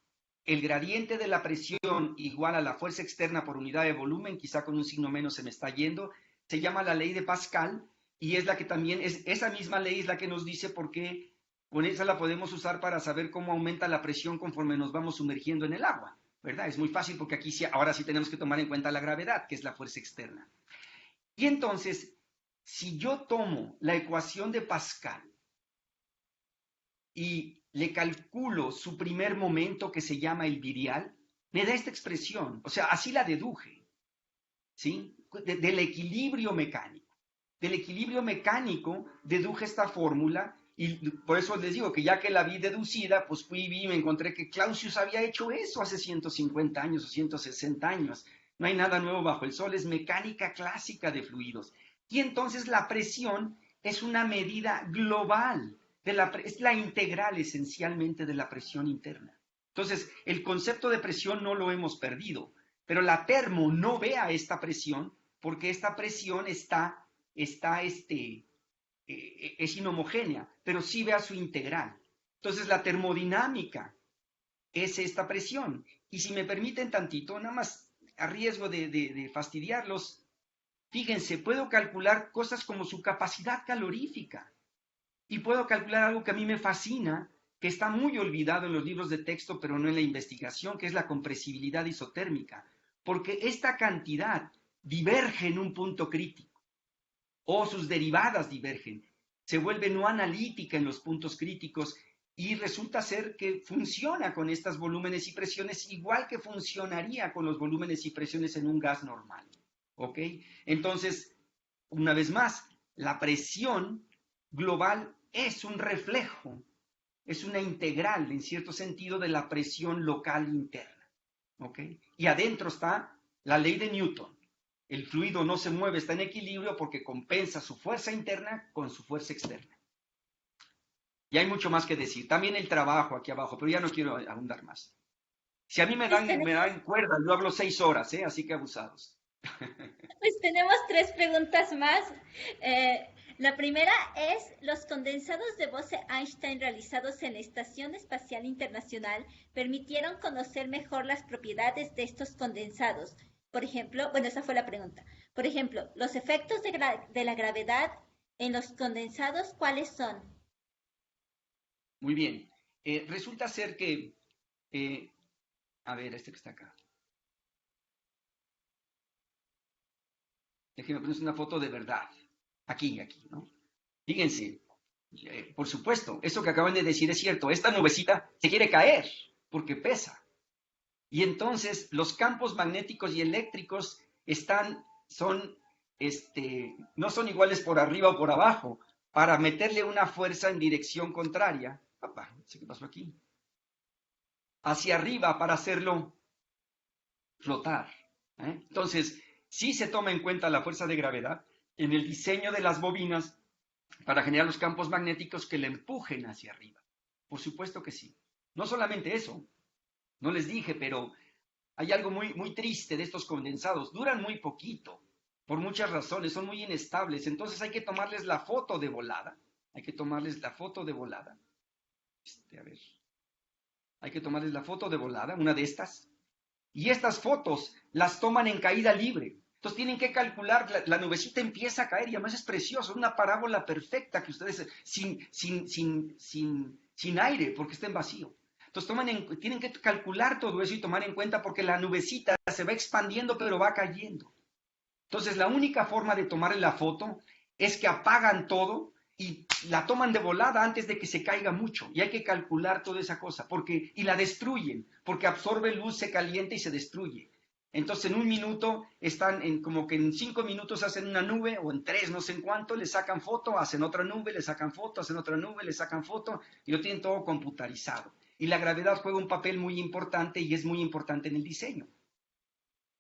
El gradiente de la presión igual a la fuerza externa por unidad de volumen, quizá con un signo menos se me está yendo, se llama la ley de Pascal y es la que también, esa misma ley es la que nos dice por qué, con esa la podemos usar para saber cómo aumenta la presión conforme nos vamos sumergiendo en el agua, ¿verdad? Es muy fácil porque aquí sí, ahora sí tenemos que tomar en cuenta la gravedad, que es la fuerza externa. Y entonces, si yo tomo la ecuación de Pascal y le calculo su primer momento que se llama el virial, me da esta expresión, o sea, así la deduje, ¿sí? Del equilibrio mecánico. Del equilibrio mecánico deduje esta fórmula y por eso les digo que ya que la vi deducida, pues fui y vi y me encontré que Clausius había hecho eso hace 150 años o 160 años. No hay nada nuevo bajo el sol, es mecánica clásica de fluidos. Y entonces la presión es una medida global, es la integral esencialmente de la presión interna. Entonces, el concepto de presión no lo hemos perdido, pero la termo no ve a esta presión porque esta presión es inhomogénea, pero sí ve a su integral. Entonces, la termodinámica es esta presión. Y si me permiten tantito, nada más a riesgo de fastidiarlos, fíjense, puedo calcular cosas como su capacidad calorífica. Y puedo calcular algo que a mí me fascina, que está muy olvidado en los libros de texto, pero no en la investigación, que es la compresibilidad isotérmica. Porque esta cantidad diverge en un punto crítico, o sus derivadas divergen, se vuelve no analítica en los puntos críticos y resulta ser que funciona con estos volúmenes y presiones igual que funcionaría con los volúmenes y presiones en un gas normal. ¿Ok? Entonces, una vez más, la presión global es un reflejo, es una integral, en cierto sentido, de la presión local interna. ¿Ok? Y adentro está la ley de Newton. El fluido no se mueve, está en equilibrio porque compensa su fuerza interna con su fuerza externa. Y hay mucho más que decir. También el trabajo aquí abajo, pero ya no quiero ahondar más. Si a mí me dan cuerda, yo hablo 6 horas, así que abusados. Pues tenemos 3 preguntas más. La primera es, los condensados de Bose-Einstein realizados en la Estación Espacial Internacional permitieron conocer mejor las propiedades de estos condensados. Por ejemplo, bueno, esa fue la pregunta. Por ejemplo, los efectos de la gravedad en los condensados, ¿cuáles son? Muy bien. Resulta ser que, a ver, este que está acá. Déjenme poner una foto de verdad. Aquí, ¿no? Fíjense, por supuesto, eso que acaban de decir es cierto. Esta nubecita se quiere caer porque pesa. Y entonces los campos magnéticos y eléctricos no son iguales por arriba o por abajo. Para meterle una fuerza en dirección contraria, no sé qué pasó aquí, hacia arriba para hacerlo flotar. Entonces, sí se toma en cuenta la fuerza de gravedad en el diseño de las bobinas para generar los campos magnéticos que le empujen hacia arriba. Por supuesto que sí. No solamente eso, no les dije, pero hay algo muy triste de estos condensados. Duran muy poquito, por muchas razones, son muy inestables. Entonces hay que tomarles la foto de volada. Hay que tomarles la foto de volada. A ver. Hay que tomarles la foto de volada, una de estas. Y estas fotos las toman en caída libre. Entonces tienen que calcular, la nubecita empieza a caer y además es precioso, es una parábola perfecta que ustedes, sin aire, porque está en vacío. Entonces tienen que calcular todo eso y tomar en cuenta porque la nubecita se va expandiendo pero va cayendo. Entonces la única forma de tomarle la foto es que apagan todo y la toman de volada antes de que se caiga mucho. Y hay que calcular toda esa cosa y la destruyen, porque absorbe luz, se calienta y se destruye. Entonces en un minuto como que en 5 minutos hacen una nube, o en 3, no sé en cuánto, le sacan foto, hacen otra nube, le sacan foto, hacen otra nube, le sacan foto, y lo tienen todo computarizado. Y la gravedad juega un papel muy importante y es muy importante en el diseño.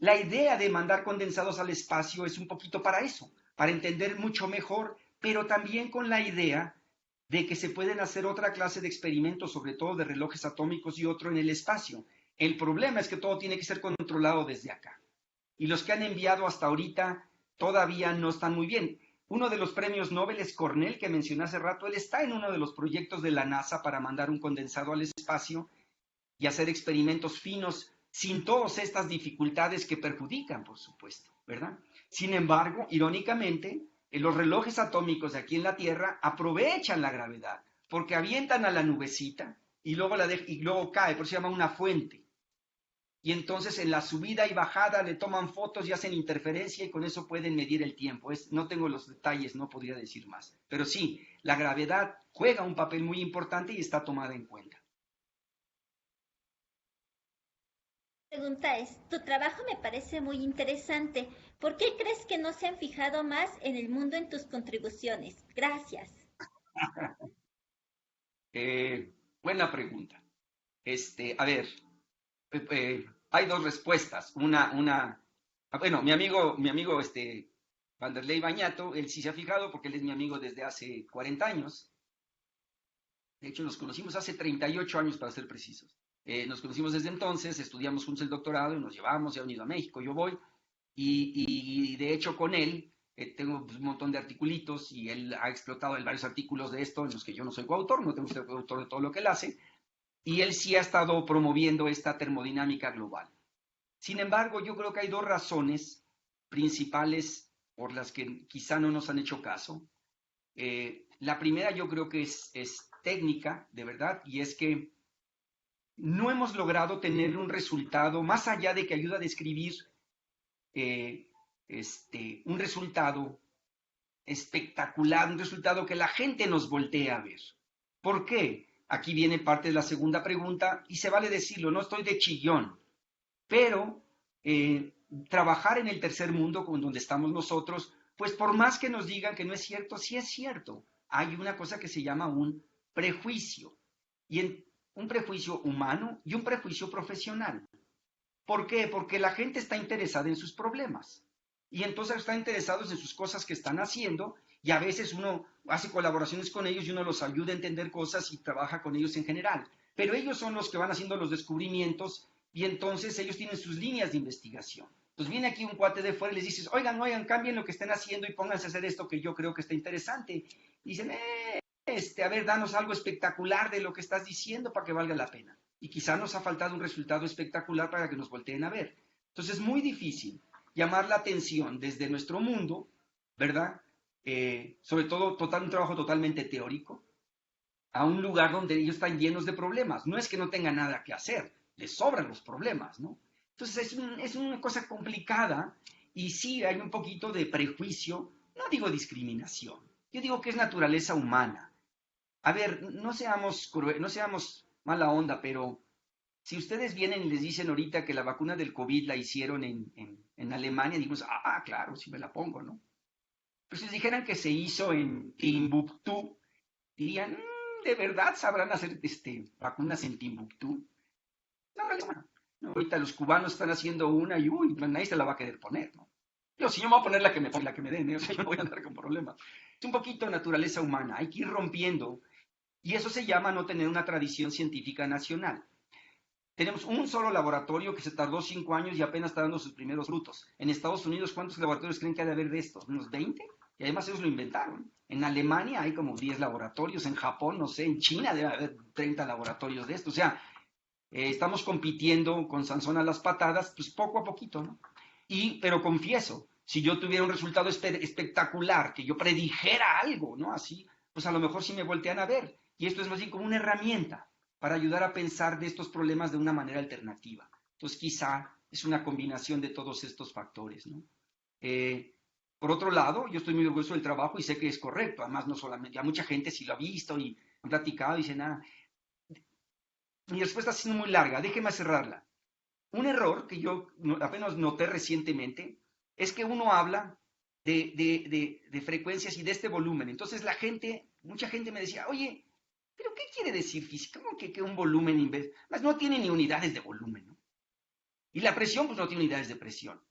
La idea de mandar condensados al espacio es un poquito para eso, para entender mucho mejor, pero también con la idea de que se pueden hacer otra clase de experimentos, sobre todo de relojes atómicos y otro en el espacio. El problema es que todo tiene que ser controlado desde acá. Y los que han enviado hasta ahorita todavía no están muy bien. Uno de los premios Nobel es Cornell, que mencioné hace rato. Él está en uno de los proyectos de la NASA para mandar un condensado al espacio y hacer experimentos finos sin todas estas dificultades que perjudican, por supuesto, ¿verdad? Sin embargo, irónicamente, los relojes atómicos de aquí en la Tierra aprovechan la gravedad, porque avientan a la nubecita y luego cae, por eso se llama una fuente. Y entonces en la subida y bajada le toman fotos y hacen interferencia y con eso pueden medir el tiempo. No tengo los detalles, no podría decir más. Pero sí, la gravedad juega un papel muy importante y está tomada en cuenta. La pregunta es, tu trabajo me parece muy interesante. ¿Por qué crees que no se han fijado más en el mundo en tus contribuciones? Gracias. Buena pregunta. A ver, hay dos respuestas. Bueno, mi amigo Vanderlei Bañato, él sí se ha fijado porque él es mi amigo desde hace 40 años. De hecho, nos conocimos hace 38 años para ser precisos. Nos conocimos desde entonces, estudiamos juntos el doctorado y nos llevamos, se ha unido a México, yo voy. Y de hecho con él tengo un montón de articulitos y él ha explotado en varios artículos de esto en los que yo no soy coautor, no tengo que ser coautor de todo lo que él hace. Y él sí ha estado promoviendo esta termodinámica global. Sin embargo, yo creo que hay dos razones principales por las que quizá no nos han hecho caso. La primera yo creo que es técnica, de verdad, y es que no hemos logrado tener un resultado, más allá de que ayuda a describir un resultado espectacular, un resultado que la gente nos voltea a ver. ¿Por qué? Aquí viene parte de la segunda pregunta, y se vale decirlo, no estoy de chillón, pero trabajar en el tercer mundo, con donde estamos nosotros, pues por más que nos digan que no es cierto, sí es cierto. Hay una cosa que se llama un prejuicio, y un prejuicio humano y un prejuicio profesional. ¿Por qué? Porque la gente está interesada en sus problemas, y entonces están interesados en sus cosas que están haciendo, y a veces uno hace colaboraciones con ellos y uno los ayuda a entender cosas y trabaja con ellos en general. Pero ellos son los que van haciendo los descubrimientos y entonces ellos tienen sus líneas de investigación. Entonces viene aquí un cuate de fuera y les dices, oigan, cambien lo que estén haciendo y pónganse a hacer esto que yo creo que está interesante. Y dicen, a ver, danos algo espectacular de lo que estás diciendo para que valga la pena. Y quizá nos ha faltado un resultado espectacular para que nos volteen a ver. Entonces es muy difícil llamar la atención desde nuestro mundo, ¿verdad? Sobre todo un trabajo totalmente teórico, a un lugar donde ellos están llenos de problemas. No es que no tengan nada que hacer, les sobran los problemas, ¿no? Entonces es una cosa complicada y sí hay un poquito de prejuicio, no digo discriminación, yo digo que es naturaleza humana. A ver, no seamos mala onda, pero si ustedes vienen y les dicen ahorita que la vacuna del COVID la hicieron en Alemania, digamos, claro, sí me la pongo, ¿no? Pero si les dijeran que se hizo en Timbuktu, dirían, ¿de verdad sabrán hacer vacunas en Timbuktu? No, no, ahorita los cubanos están haciendo una y nadie se la va a querer poner, ¿no? Yo, si yo me voy a poner la que me den, o sea, yo no voy a andar con problemas. Es un poquito naturaleza humana, hay que ir rompiendo, y eso se llama no tener una tradición científica nacional. Tenemos un solo laboratorio que se tardó 5 años y apenas está dando sus primeros frutos. En Estados Unidos, ¿cuántos laboratorios creen que ha de haber de estos? ¿Unos 20? Y además ellos lo inventaron. En Alemania hay como 10 laboratorios, en Japón, no sé, en China debe haber 30 laboratorios de estos. O sea, estamos compitiendo con Sansón a las patadas, pues poco a poquito, ¿no? Pero confieso, si yo tuviera un resultado espectacular, que yo predijera algo, ¿no? Así, pues a lo mejor sí me voltean a ver. Y esto es más bien como una herramienta para ayudar a pensar de estos problemas de una manera alternativa. Entonces, quizá es una combinación de todos estos factores, ¿no? Por otro lado, yo estoy muy orgulloso del trabajo y sé que es correcto. Además, no solamente, ya mucha gente sí lo ha visto y han platicado y dicen, mi respuesta ha sido muy larga, déjeme cerrarla. Un error que yo apenas noté recientemente es que uno habla de frecuencias y de este volumen. Entonces mucha gente me decía, oye, ¿pero qué quiere decir física? ¿Cómo que un volumen más no tiene ni unidades de volumen, ¿no? Y la presión, pues no tiene unidades de presión.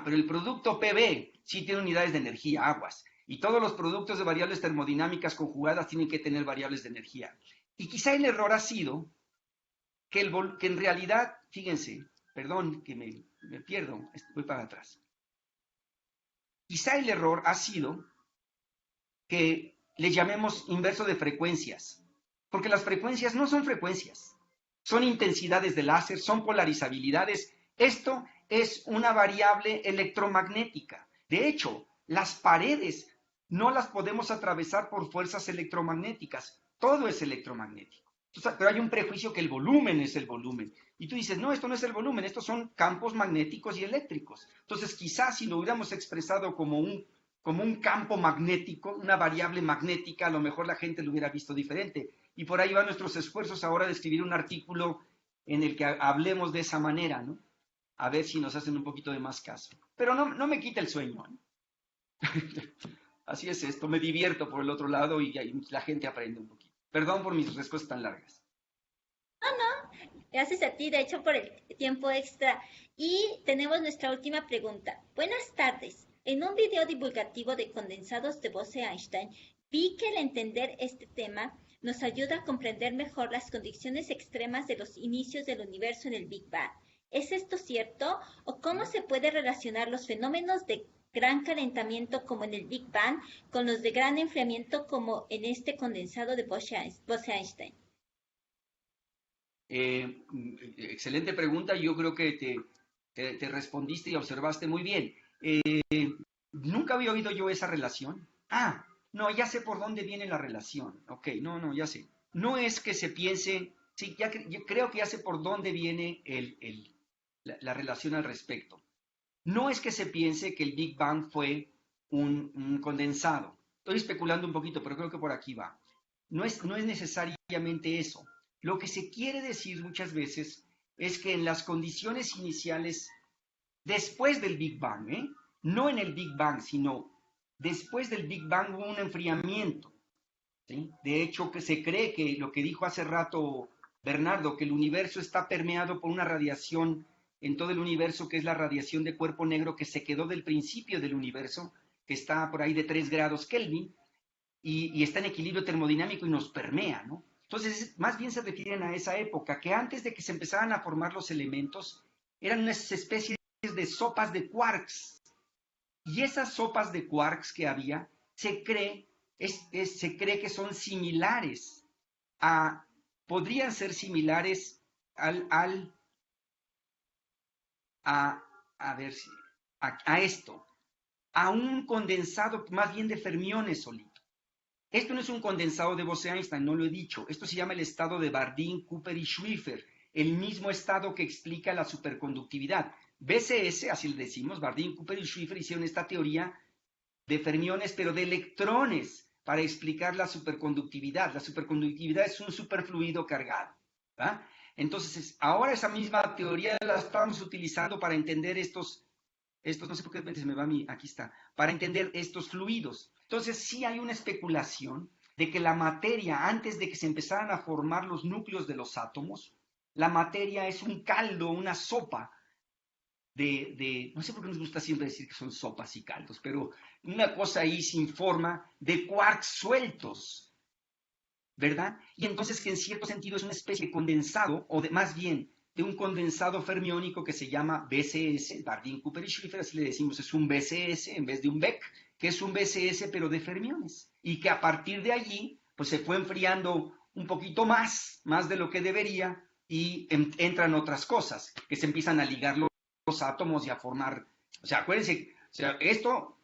Pero el producto PV sí tiene unidades de energía, aguas. Y todos los productos de variables termodinámicas conjugadas tienen que tener variables de energía. Y quizá el error ha sido que en realidad, fíjense, perdón que me pierdo, voy para atrás. Quizá el error ha sido que le llamemos inverso de frecuencias, porque las frecuencias no son frecuencias, son intensidades de láser, son polarizabilidades. Esto es una variable electromagnética. De hecho, las paredes no las podemos atravesar por fuerzas electromagnéticas, todo es electromagnético. Entonces, pero hay un prejuicio que el volumen es el volumen. Y tú dices, no, esto no es el volumen, estos son campos magnéticos y eléctricos. Entonces, quizás si lo hubiéramos expresado como un campo magnético, una variable magnética, a lo mejor la gente lo hubiera visto diferente. Y por ahí van nuestros esfuerzos ahora de escribir un artículo en el que hablemos de esa manera, ¿no? A ver si nos hacen un poquito de más caso. Pero no me quita el sueño, ¿no? Así es esto, me divierto por el otro lado y la gente aprende un poquito. Perdón por mis respuestas tan largas. Gracias a ti, de hecho, por el tiempo extra. Y tenemos nuestra última pregunta. Buenas tardes. En un video divulgativo de condensados de Bose-Einstein, vi que el entender este tema nos ayuda a comprender mejor las condiciones extremas de los inicios del universo en el Big Bang. ¿Es esto cierto? ¿O cómo se puede relacionar los fenómenos de gran calentamiento como en el Big Bang con los de gran enfriamiento como en este condensado de Bose-Einstein? Excelente pregunta, yo creo que te respondiste y observaste muy bien. Nunca había oído yo esa relación. No, ya sé por dónde viene la relación. Ok, no, ya sé. No es que se piense, sí, yo creo que ya sé por dónde viene la relación al respecto. No es que se piense que el Big Bang fue un condensado. Estoy especulando un poquito, pero creo que por aquí va. No es necesariamente eso. Lo que se quiere decir muchas veces es que en las condiciones iniciales, después del Big Bang, no en el Big Bang, sino después del Big Bang hubo un enfriamiento, ¿sí? De hecho, que se cree que lo que dijo hace rato Bernardo, que el universo está permeado por una radiación en todo el universo, que es la radiación de cuerpo negro que se quedó del principio del universo, que está por ahí de 3 grados Kelvin, y está en equilibrio termodinámico y nos permea, ¿no? Entonces, más bien se refieren a esa época, que antes de que se empezaran a formar los elementos, eran unas especies de sopas de quarks. Y esas sopas de quarks que había, se cree que son similares podrían ser similares a esto, a un condensado más bien de fermiones solito. Esto no es un condensado de Bose-Einstein, no lo he dicho. Esto se llama el estado de Bardeen, Cooper y Schrieffer, el mismo estado que explica la superconductividad. BCS, así le decimos, Bardeen, Cooper y Schrieffer hicieron esta teoría de fermiones, pero de electrones, para explicar la superconductividad. La superconductividad es un superfluido cargado, ¿verdad? Entonces, ahora esa misma teoría la estamos utilizando para entender estos, no sé por qué se me va a mí, aquí está, para entender estos fluidos. Entonces, sí hay una especulación de que la materia, antes de que se empezaran a formar los núcleos de los átomos, la materia es un caldo, una sopa no sé por qué nos gusta siempre decir que son sopas y caldos, pero una cosa ahí sin forma de quarks sueltos, ¿verdad? Y entonces que en cierto sentido es una especie de condensado, o de, más bien de un condensado fermiónico que se llama BCS, Bardeen, Cooper y Schrieffer, así le decimos, es un BCS en vez de un Beck, que es un BCS pero de fermiones, y que a partir de allí pues se fue enfriando un poquito más de lo que debería, y entran otras cosas, que se empiezan a ligar los átomos y a formar, o sea, acuérdense, o sea, esto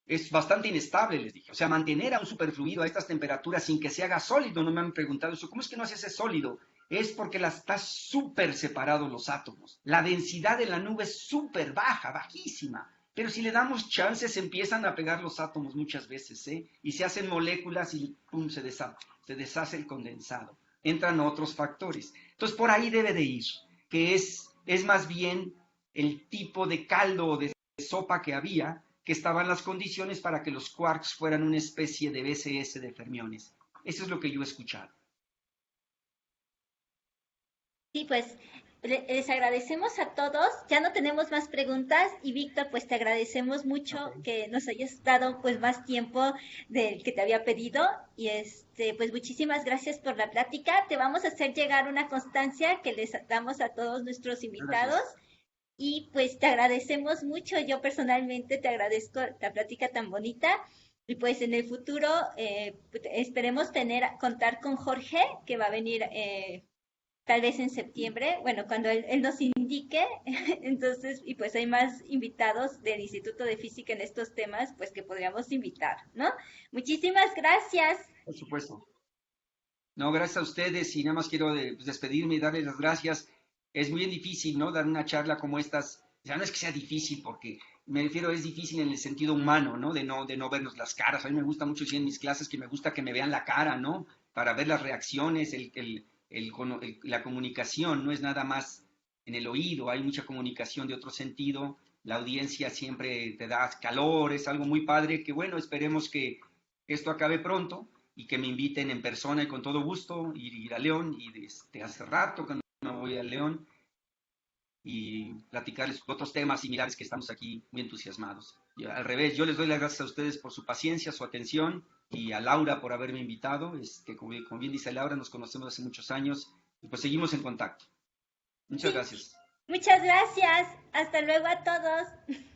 es bastante inestable, les dije. O sea, mantener a un superfluido a estas temperaturas sin que se haga sólido, no me han preguntado eso. ¿Cómo es que no se hace sólido? Es porque está súper separados los átomos. La densidad de la nube es súper baja, bajísima. Pero si le damos chances, se empiezan a pegar los átomos muchas veces, ¿eh? Y se hacen moléculas y ¡pum! Se deshace el condensado. Entran otros factores. Entonces, por ahí debe de ir, que es más bien el tipo de caldo o de sopa que había, que estaban las condiciones para que los quarks fueran una especie de BCS de fermiones. Eso es lo que yo he escuchado. Sí, pues les agradecemos a todos. Ya no tenemos más preguntas y Víctor, pues te agradecemos mucho Ok. que nos hayas dado pues más tiempo del que te había pedido y pues muchísimas gracias por la plática. Te vamos a hacer llegar una constancia que les damos a todos nuestros invitados Gracias. y pues te agradecemos mucho. Yo personalmente te agradezco la plática tan bonita. Y pues en el futuro esperemos contar con Jorge, que va a venir tal vez en septiembre, bueno, cuando él nos indique, entonces, y pues hay más invitados del Instituto de Física en estos temas, pues que podríamos invitar, ¿no? Muchísimas gracias. Por supuesto. No, gracias a ustedes y nada más quiero pues, despedirme y darles las gracias. Es muy difícil, ¿no? Dar una charla como estas. O sea, no es que sea difícil, porque me refiero, es difícil en el sentido humano, ¿no? De no vernos las caras. A mí me gusta mucho decir en mis clases que me gusta que me vean la cara, ¿no? Para ver las reacciones, la comunicación, no es nada más en el oído, hay mucha comunicación de otro sentido. La audiencia siempre te da calor, es algo muy padre que, bueno, esperemos que esto acabe pronto y que me inviten en persona y con todo gusto ir a León, y hace rato que no voy a León, y platicarles otros temas similares que estamos aquí muy entusiasmados. Y al revés, yo les doy las gracias a ustedes por su paciencia, su atención, y a Laura por haberme invitado. Como bien dice Laura, nos conocemos hace muchos años y pues seguimos en contacto. Muchas Sí, gracias. muchas gracias. Hasta luego a todos.